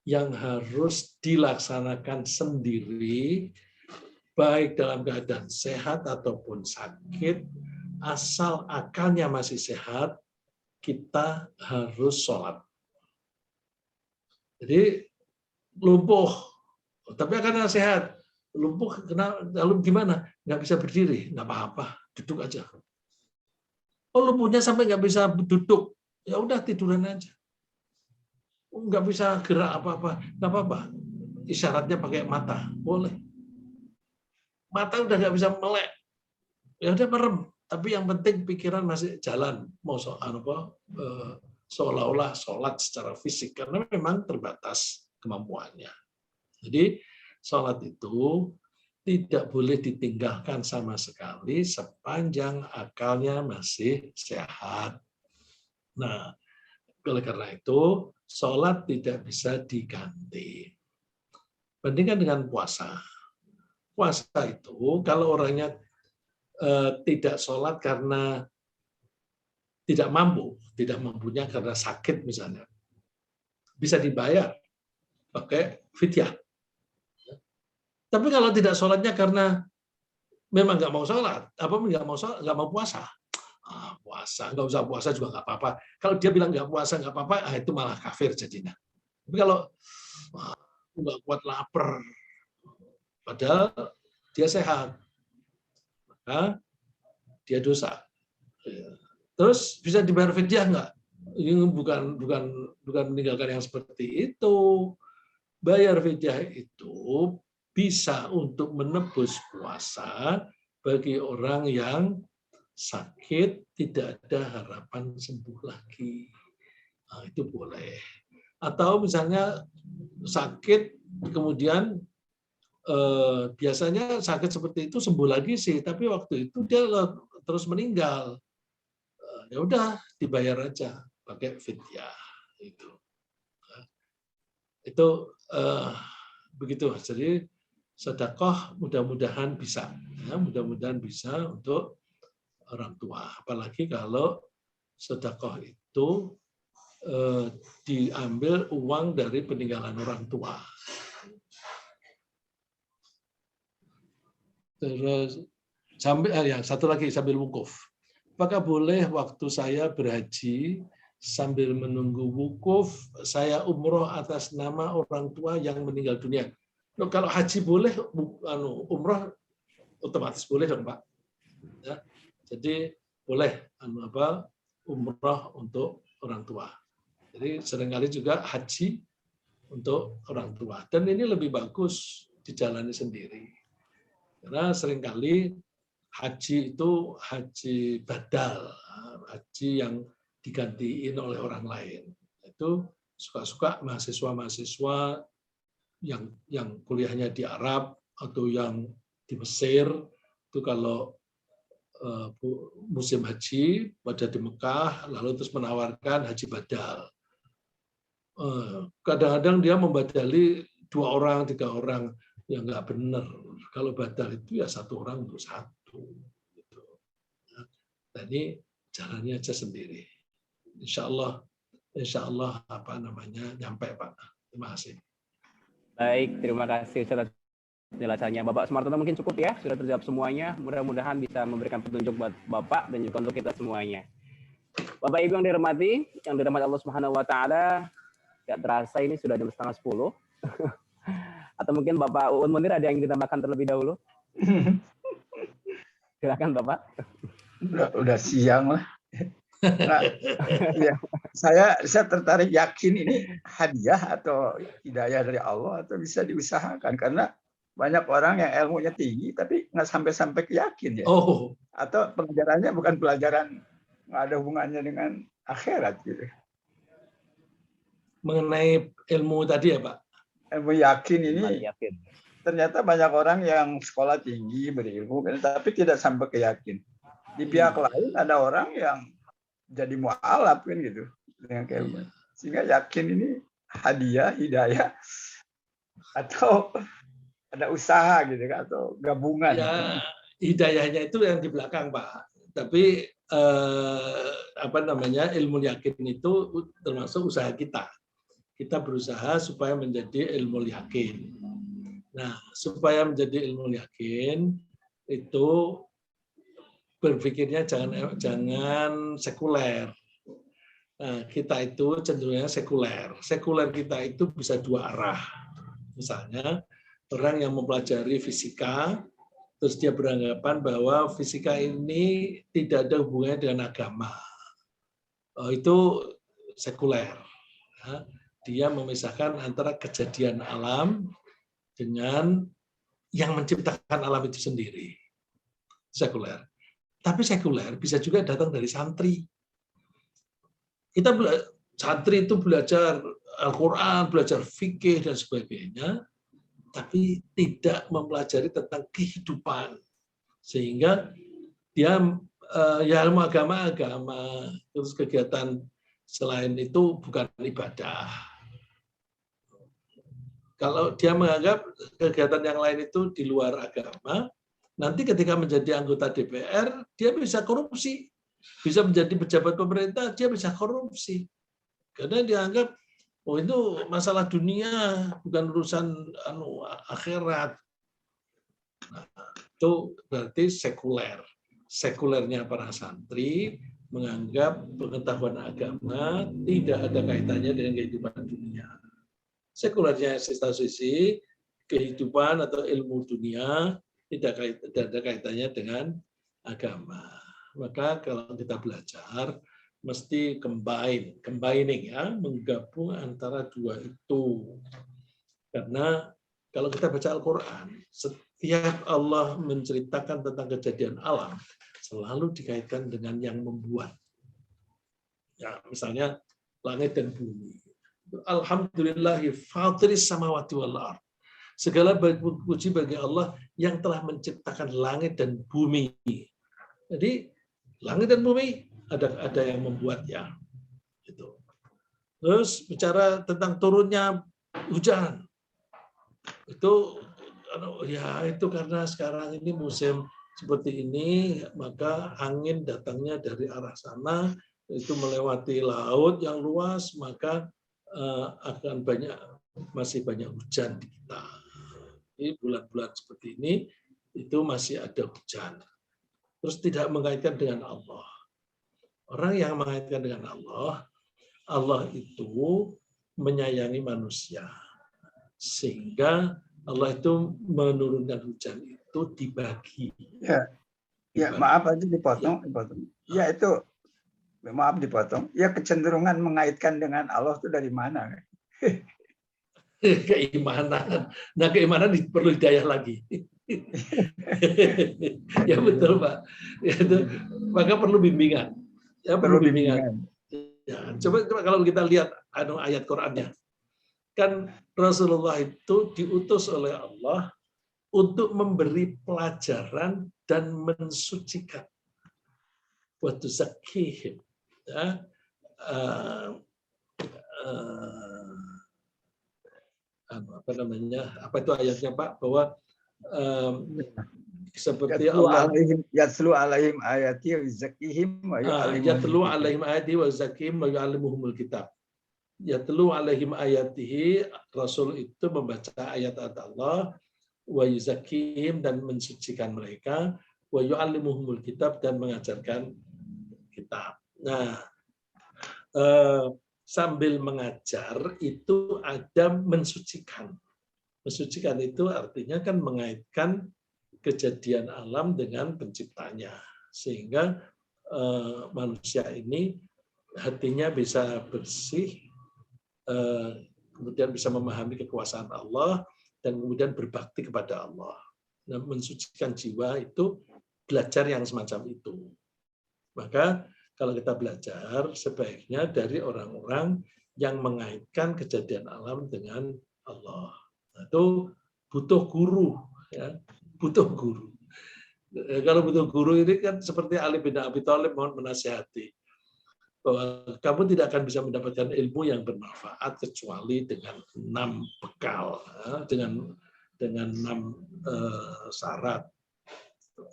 yang harus dilaksanakan sendiri, baik dalam keadaan sehat ataupun sakit, asal akalnya masih sehat, kita harus sholat. Jadi lumpuh, tapi akalnya sehat. Lumpuh, lalu gimana? Nggak bisa berdiri, nggak apa-apa, duduk aja. Oh, lumpuhnya sampai nggak bisa duduk, ya udah tiduran aja. Nggak bisa gerak apa-apa, nggak apa-apa. Isyaratnya pakai mata, boleh. Mata udah nggak bisa melek, ya udah merem. Tapi yang penting pikiran masih jalan, mau seolah-olah sholat secara fisik karena memang terbatas kemampuannya. Jadi sholat itu tidak boleh ditinggalkan sama sekali sepanjang akalnya masih sehat. Nah, oleh karena itu sholat tidak bisa diganti. Bandingkan dengan puasa. puasa itu kalau orangnya tidak sholat karena tidak mampunya karena sakit misalnya, bisa dibayar pakai fidyah. Tapi kalau tidak sholatnya karena memang nggak mau sholat, nggak mau puasa, puasa nggak usah puasa juga nggak apa-apa. Kalau dia bilang nggak puasa nggak apa-apa, itu malah kafir jadinya. Tapi kalau nggak kuat lapar, padahal dia sehat, maka dia dosa. Terus bisa dibayar fidyah nggak? Ini bukan meninggalkan yang seperti itu. Bayar fidyah itu bisa untuk menebus puasa bagi orang yang sakit tidak ada harapan sembuh lagi. Nah, itu boleh. Atau misalnya sakit kemudian biasanya sakit seperti itu sembuh lagi sih, tapi waktu itu dia terus meninggal. Ya udah dibayar aja pakai fidyah itu. Itu begitu. Jadi sedekah mudah-mudahan bisa, ya, mudah-mudahan bisa untuk orang tua. Apalagi kalau sedekah itu diambil uang dari peninggalan orang tua. Terus satu lagi sambil wukuf. Apakah boleh waktu saya berhaji sambil menunggu wukuf saya umroh atas nama orang tua yang meninggal dunia? Loh, kalau haji boleh, umroh otomatis boleh dong Pak. Ya, jadi boleh umroh untuk orang tua. Jadi seringkali juga haji untuk orang tua. Dan ini lebih bagus dijalani sendiri. Karena seringkali haji itu haji badal, haji yang digantiin oleh orang lain. Itu suka-suka mahasiswa-mahasiswa yang kuliahnya di Arab atau yang di Mesir, itu kalau musim haji pada di Mekah, lalu terus menawarkan haji badal. Kadang-kadang dia membadali 2 orang, 3 orang, yang nggak benar. Kalau badal itu ya 1 orang untuk 1. Gitu. Nah, ini jalannya aja sendiri. Insya Allah nyampe Pak. Terima kasih. Baik, terima kasih Ustaz penjelasannya. Bapak Sumartono mungkin cukup ya, sudah terjawab semuanya. Mudah-mudahan bisa memberikan petunjuk buat Bapak dan juga untuk kita semuanya. Bapak Ibu yang dirahmati Allah Subhanahu wa taala, enggak terasa ini sudah jam 9:30. Atau mungkin Bapak Uun Munir ada yang ditambahkan terlebih dahulu? Silakan Bapak. Udah siang lah. Nah, ya, saya tertarik yakin ini hadiah atau hidayah dari Allah atau bisa diusahakan, karena banyak orang yang ilmunya tinggi tapi nggak sampai ke yakin ya. Atau pengajarannya bukan pelajaran, nggak ada hubungannya dengan akhirat gitu. Mengenai ilmu tadi ya Pak? Ilmu yakin ini ternyata banyak orang yang sekolah tinggi berilmu tapi tidak sampai ke yakin. Di pihak lain ada orang yang jadi mu'alaf kan gitu dengan keilmuan. Sehingga yakin ini hadiah, hidayah atau ada usaha gitu kan, atau gabungan. Ya, hidayahnya itu yang di belakang Pak. Tapi ilmu yakin itu termasuk usaha kita. Kita berusaha supaya menjadi ilmu yakin. Nah, supaya menjadi ilmu yakin itu berpikirnya jangan sekuler. Nah, kita itu cenderungnya sekuler. Sekuler kita itu bisa 2 arah. Misalnya, orang yang mempelajari fisika, terus dia beranggapan bahwa fisika ini tidak ada hubungannya dengan agama. Itu sekuler. Dia memisahkan antara kejadian alam dengan yang menciptakan alam itu sendiri. Sekuler. Tapi sekuler bisa juga datang dari santri. Santri itu belajar Al-Quran, belajar fikih dan sebagainya, tapi tidak mempelajari tentang kehidupan. Sehingga dia ya ilmu agama, terus kegiatan selain itu bukan ibadah. Kalau dia menganggap kegiatan yang lain itu di luar agama, nanti ketika menjadi anggota DPR, dia bisa korupsi. Bisa menjadi pejabat pemerintah, dia bisa korupsi. Karena dianggap, oh itu masalah dunia, bukan urusan akhirat. Nah, itu berarti sekuler. Sekulernya para santri menganggap pengetahuan agama tidak ada kaitannya dengan kehidupan dunia. Sekulernya satu sisi, kehidupan atau ilmu dunia tidak ada kaitannya dengan agama. Maka kalau kita belajar, mesti combining ya, menggabung antara dua itu. Karena kalau kita baca Al-Quran, setiap Allah menceritakan tentang kejadian alam, selalu dikaitkan dengan yang membuat. Ya, misalnya langit dan bumi. Alhamdulillahi fatiris samawati wal ardh. Segala puji bagi Allah yang telah menciptakan langit dan bumi. Jadi langit dan bumi ada yang membuatnya. Gitu. Terus bicara tentang turunnya hujan. Itu ya itu karena sekarang ini musim seperti ini, maka angin datangnya dari arah sana, itu melewati laut yang luas, maka akan masih banyak hujan di kita. Di bulan-bulan seperti ini itu masih ada hujan. Terus tidak mengaitkan dengan Allah. Orang yang mengaitkan dengan Allah, Allah itu menyayangi manusia. Sehingga Allah itu menurunkan hujan itu dibagi. Ya maaf aja dipotong. Ya itu, maaf dipotong. Ya kecenderungan mengaitkan dengan Allah itu dari mana? Keimanan. Nah, keimanan perlu hidayah lagi. Ya betul, Pak. Maka perlu bimbingan. Ya perlu bimbingan. Ya, coba kalau kita lihat ayat Qur'annya. Kan Rasulullah itu diutus oleh Allah untuk memberi pelajaran dan mensucikan. Wa tuzakkihim. Ya. Apa namanya? Apa itu ayatnya, Pak? Bahwa seperti Allah yatlu alaihim ayati wa yuzakkihim wa yatlu alaihim ayati wa yuzakkihim wa yu'allimuhumul kitab. Yatlu alaihim ayatihi, Rasul itu membaca ayat-ayat Allah, wa yuzakkihim dan mensucikan mereka, wa yu'allimuhumul kitab dan mengajarkan kitab. Nah, sambil mengajar itu ada mensucikan. Mensucikan itu artinya kan mengaitkan kejadian alam dengan penciptanya. Sehingga manusia ini hatinya bisa bersih, kemudian bisa memahami kekuasaan Allah, dan kemudian berbakti kepada Allah. Nah, mensucikan jiwa itu belajar yang semacam itu. Maka kalau kita belajar, sebaiknya dari orang-orang yang mengaitkan kejadian alam dengan Allah. Nah, itu butuh guru, ya, butuh guru. Kalau butuh guru ini kan seperti Ali bin Abi Thalib mohon menasihati bahwa kamu tidak akan bisa mendapatkan ilmu yang bermanfaat kecuali dengan 6 bekal, dengan 6 syarat.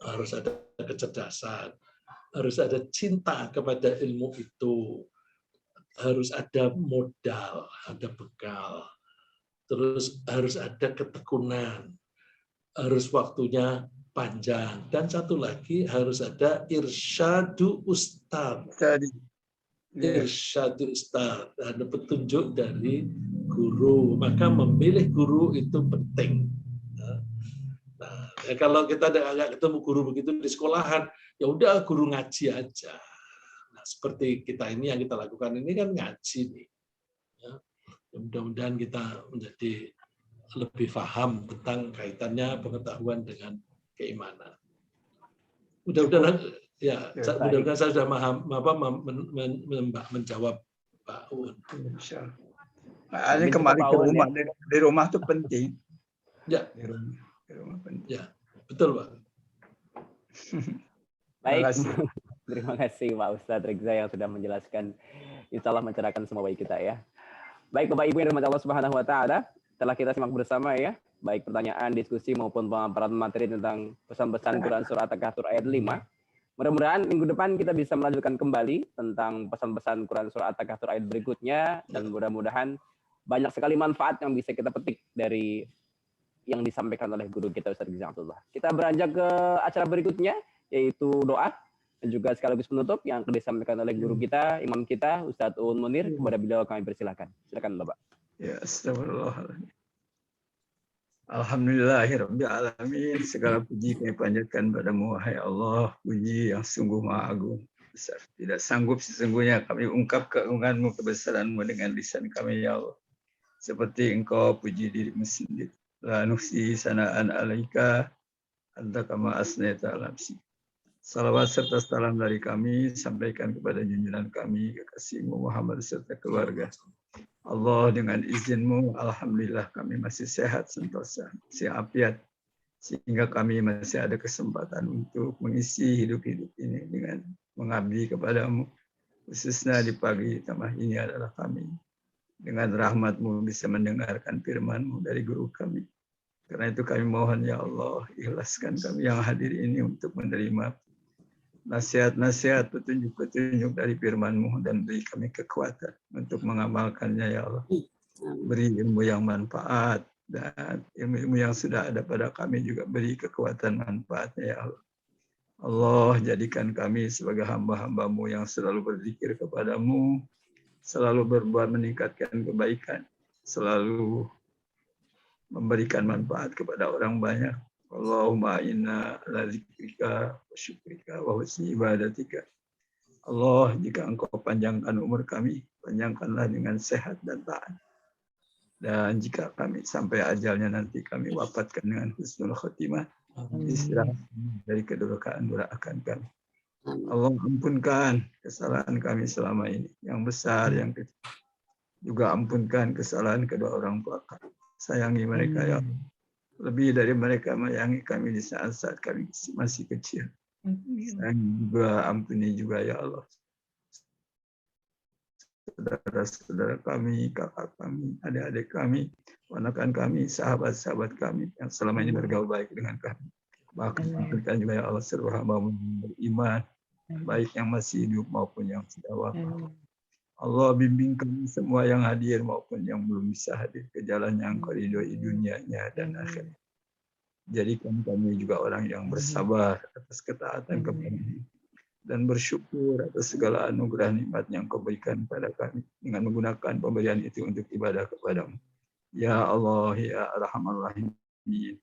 Harus ada kecerdasan, harus ada cinta kepada ilmu itu, harus ada modal, ada bekal, terus harus ada ketekunan, harus waktunya panjang, dan satu lagi harus ada irsyadu ustaz. Irsyadu ustaz, ada petunjuk dari guru. Maka memilih guru itu penting. Nah, ya kalau kita nggak ketemu guru begitu di sekolahan, ya udah guru ngaji aja. Nah, seperti kita ini yang kita lakukan ini kan ngaji nih. Ya, mudah-mudahan kita menjadi lebih paham tentang kaitannya pengetahuan dengan keimanan. Mudah-mudahan ya, mudah-mudahan saya sudah menjawab Pak Un. Ini kembali ke rumah, di rumah itu penting. Ya. Di rumah penting. Ya, betul Pak. Baik, terima kasih Pak Ustadz Rekza yang sudah menjelaskan, insya Allah mencerahkan semua baik kita ya. Baik Bapak Ibu yang dirahmati Allah Subhanahu Wa Taala, Telah kita simak bersama ya, baik pertanyaan, diskusi maupun pemaparan materi tentang pesan-pesan Quran Surah At-Takatsur ayat 5. Mudah-mudahan minggu depan kita bisa melanjutkan kembali tentang pesan-pesan Quran Surah At-Takatsur ayat berikutnya, dan mudah-mudahan banyak sekali manfaat yang bisa kita petik dari yang disampaikan oleh guru kita Ustaz Gizi Abdullah. Kita beranjak ke acara berikutnya, yaitu doa dan juga sekaligus penutup yang akan disampaikan oleh guru kita, imam kita, Ustaz Uun Munir. Kepada beliau kami persilakan. Silakan Bapak. Ya, astagfirullahaladzim. Alhamdulillahirabbil alamin. Segala puji kami panjatkan padamu, wahai Allah, puji yang sungguh maha agung. Besar. Tidak sanggup sesungguhnya kami ungkap keagunganmu, kebesaranmu dengan lisan kami, ya Allah. Seperti engkau puji dirimu sendiri. La nuhsi sana'an alaika, anta kama asnaita ala nafsi. Salawat serta salam dari kami sampaikan kepada junjungan kami, kekasihmu Muhammad serta keluarga. Allah, dengan izinmu, alhamdulillah kami masih sehat sentosa, masih afiat, sehingga kami masih ada kesempatan untuk mengisi hidup-hidup ini dengan mengabdi kepadamu, khususnya di pagi tamah ini adalah kami dengan rahmat-mu bisa mendengarkan firman-mu dari guru kami. Karena itu kami mohon, ya Allah, ikhlaskan kami yang hadir ini untuk menerima nasihat-nasihat, petunjuk-petunjuk dari firman-mu, dan beri kami kekuatan untuk mengamalkannya, ya Allah. Beri ilmu yang manfaat, dan ilmu-ilmu yang sudah ada pada kami juga beri kekuatan manfaatnya, ya Allah. Allah, jadikan kami sebagai hamba-hamba-Mu yang selalu berzikir kepadamu, selalu berbuat meningkatkan kebaikan, selalu memberikan manfaat kepada orang banyak. Allahumma inna ala zikrika wa syukrika wa husni ibadatika. Allah, jika engkau panjangkan umur kami, panjangkanlah dengan sehat dan taat. Dan jika kami sampai ajalnya nanti kami wafatkan dengan husnul khotimah, istirahat dari kedurhakaan kami. Allah, ampunkan kesalahan kami selama ini, yang besar, yang kecil. Juga ampunkan kesalahan kedua orang tua kami. Sayangi mereka, ya Allah. Lebih dari mereka menyayangi kami di saat-saat kami masih kecil. Sayangi juga, ampuni juga, ya Allah. Saudara-saudara kami, kakak kami, adik-adik kami, ponakan kami, sahabat-sahabat kami yang selama ini bergaul baik dengan kami. Bahkan ampunkan juga, ya Allah, seluruh hamba-Mu beriman, baik yang masih hidup maupun yang sudah wafat. Allah, bimbing kami semua yang hadir maupun yang belum bisa hadir ke jalan yang Engkau ridhoi dunianya dan akhirat. Jadikan kami juga orang yang bersabar atas ketaatan kepada-Mu dan bersyukur atas segala anugerah nikmat yang Kau berikan kepada kami dengan menggunakan pemberian itu untuk ibadah kepada-Mu. Ya Allah, ya Arhamar Rahimin.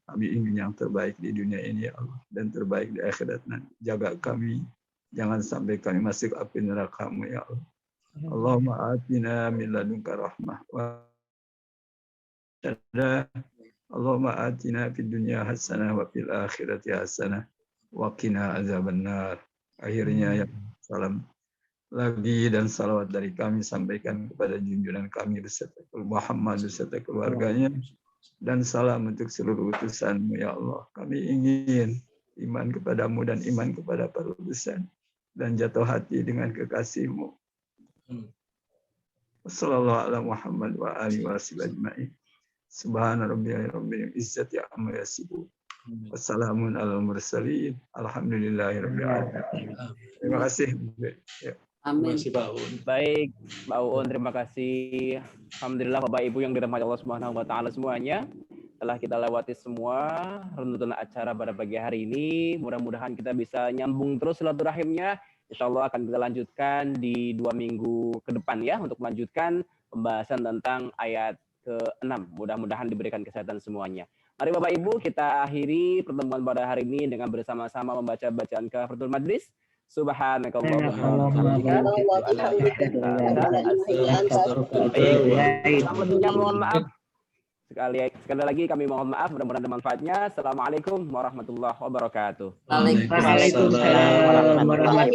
Kami ingin yang terbaik di dunia ini, ya Allah, dan terbaik di akhirat nanti. Jaga kami, jangan sampai kami masuk api neraka-Mu, ya Allah. Allahumma atina min ladunka rahmah wa Allahumma atina fid dunya hasanah wa fil akhirati hasanah wa qina azabannar. Akhirnya, ya salam lagi dan salawat dari kami sampaikan kepada junjungan kami beserta Muhammad beserta keluarganya, dan salam untuk seluruh utusan-Mu, ya Allah. Kami ingin iman kepadamu dan iman kepada para utusan dan jatuh hati dengan kekasih-Mu. Wassallallahu ala Muhammad wa alihi wa sahbihi ajma'in. Subhana rabbika rabbil izzati amma yasifun. Wassalamun alal mursalin. Alhamdulillahi rabbil alamin. Terima kasih. Terima kasih, Pak Uun. Baik, Pak Uun, terima kasih. Alhamdulillah Bapak Ibu yang dirahmati Allah Subhanahu wa taala semuanya. Telah kita lewati semua runtutan acara pada pagi hari ini. Mudah-mudahan kita bisa nyambung terus silaturahimnya. Insya Allah akan kita lanjutkan di 2 minggu ke depan ya, untuk melanjutkan pembahasan tentang ayat ke-6. Mudah-mudahan diberikan kesehatan semuanya. Mari Bapak Ibu, kita akhiri pertemuan pada hari ini dengan bersama-sama membaca bacaan kafaratul majlis. Subhanakallahumma wa bihamdika. Mohon maaf. Sekali lagi kami mohon maaf, mudah-mudahan ada manfaatnya. Assalamualaikum warahmatullahi wabarakatuh. Waalaikumsalam warahmatullahi wabarakatuh.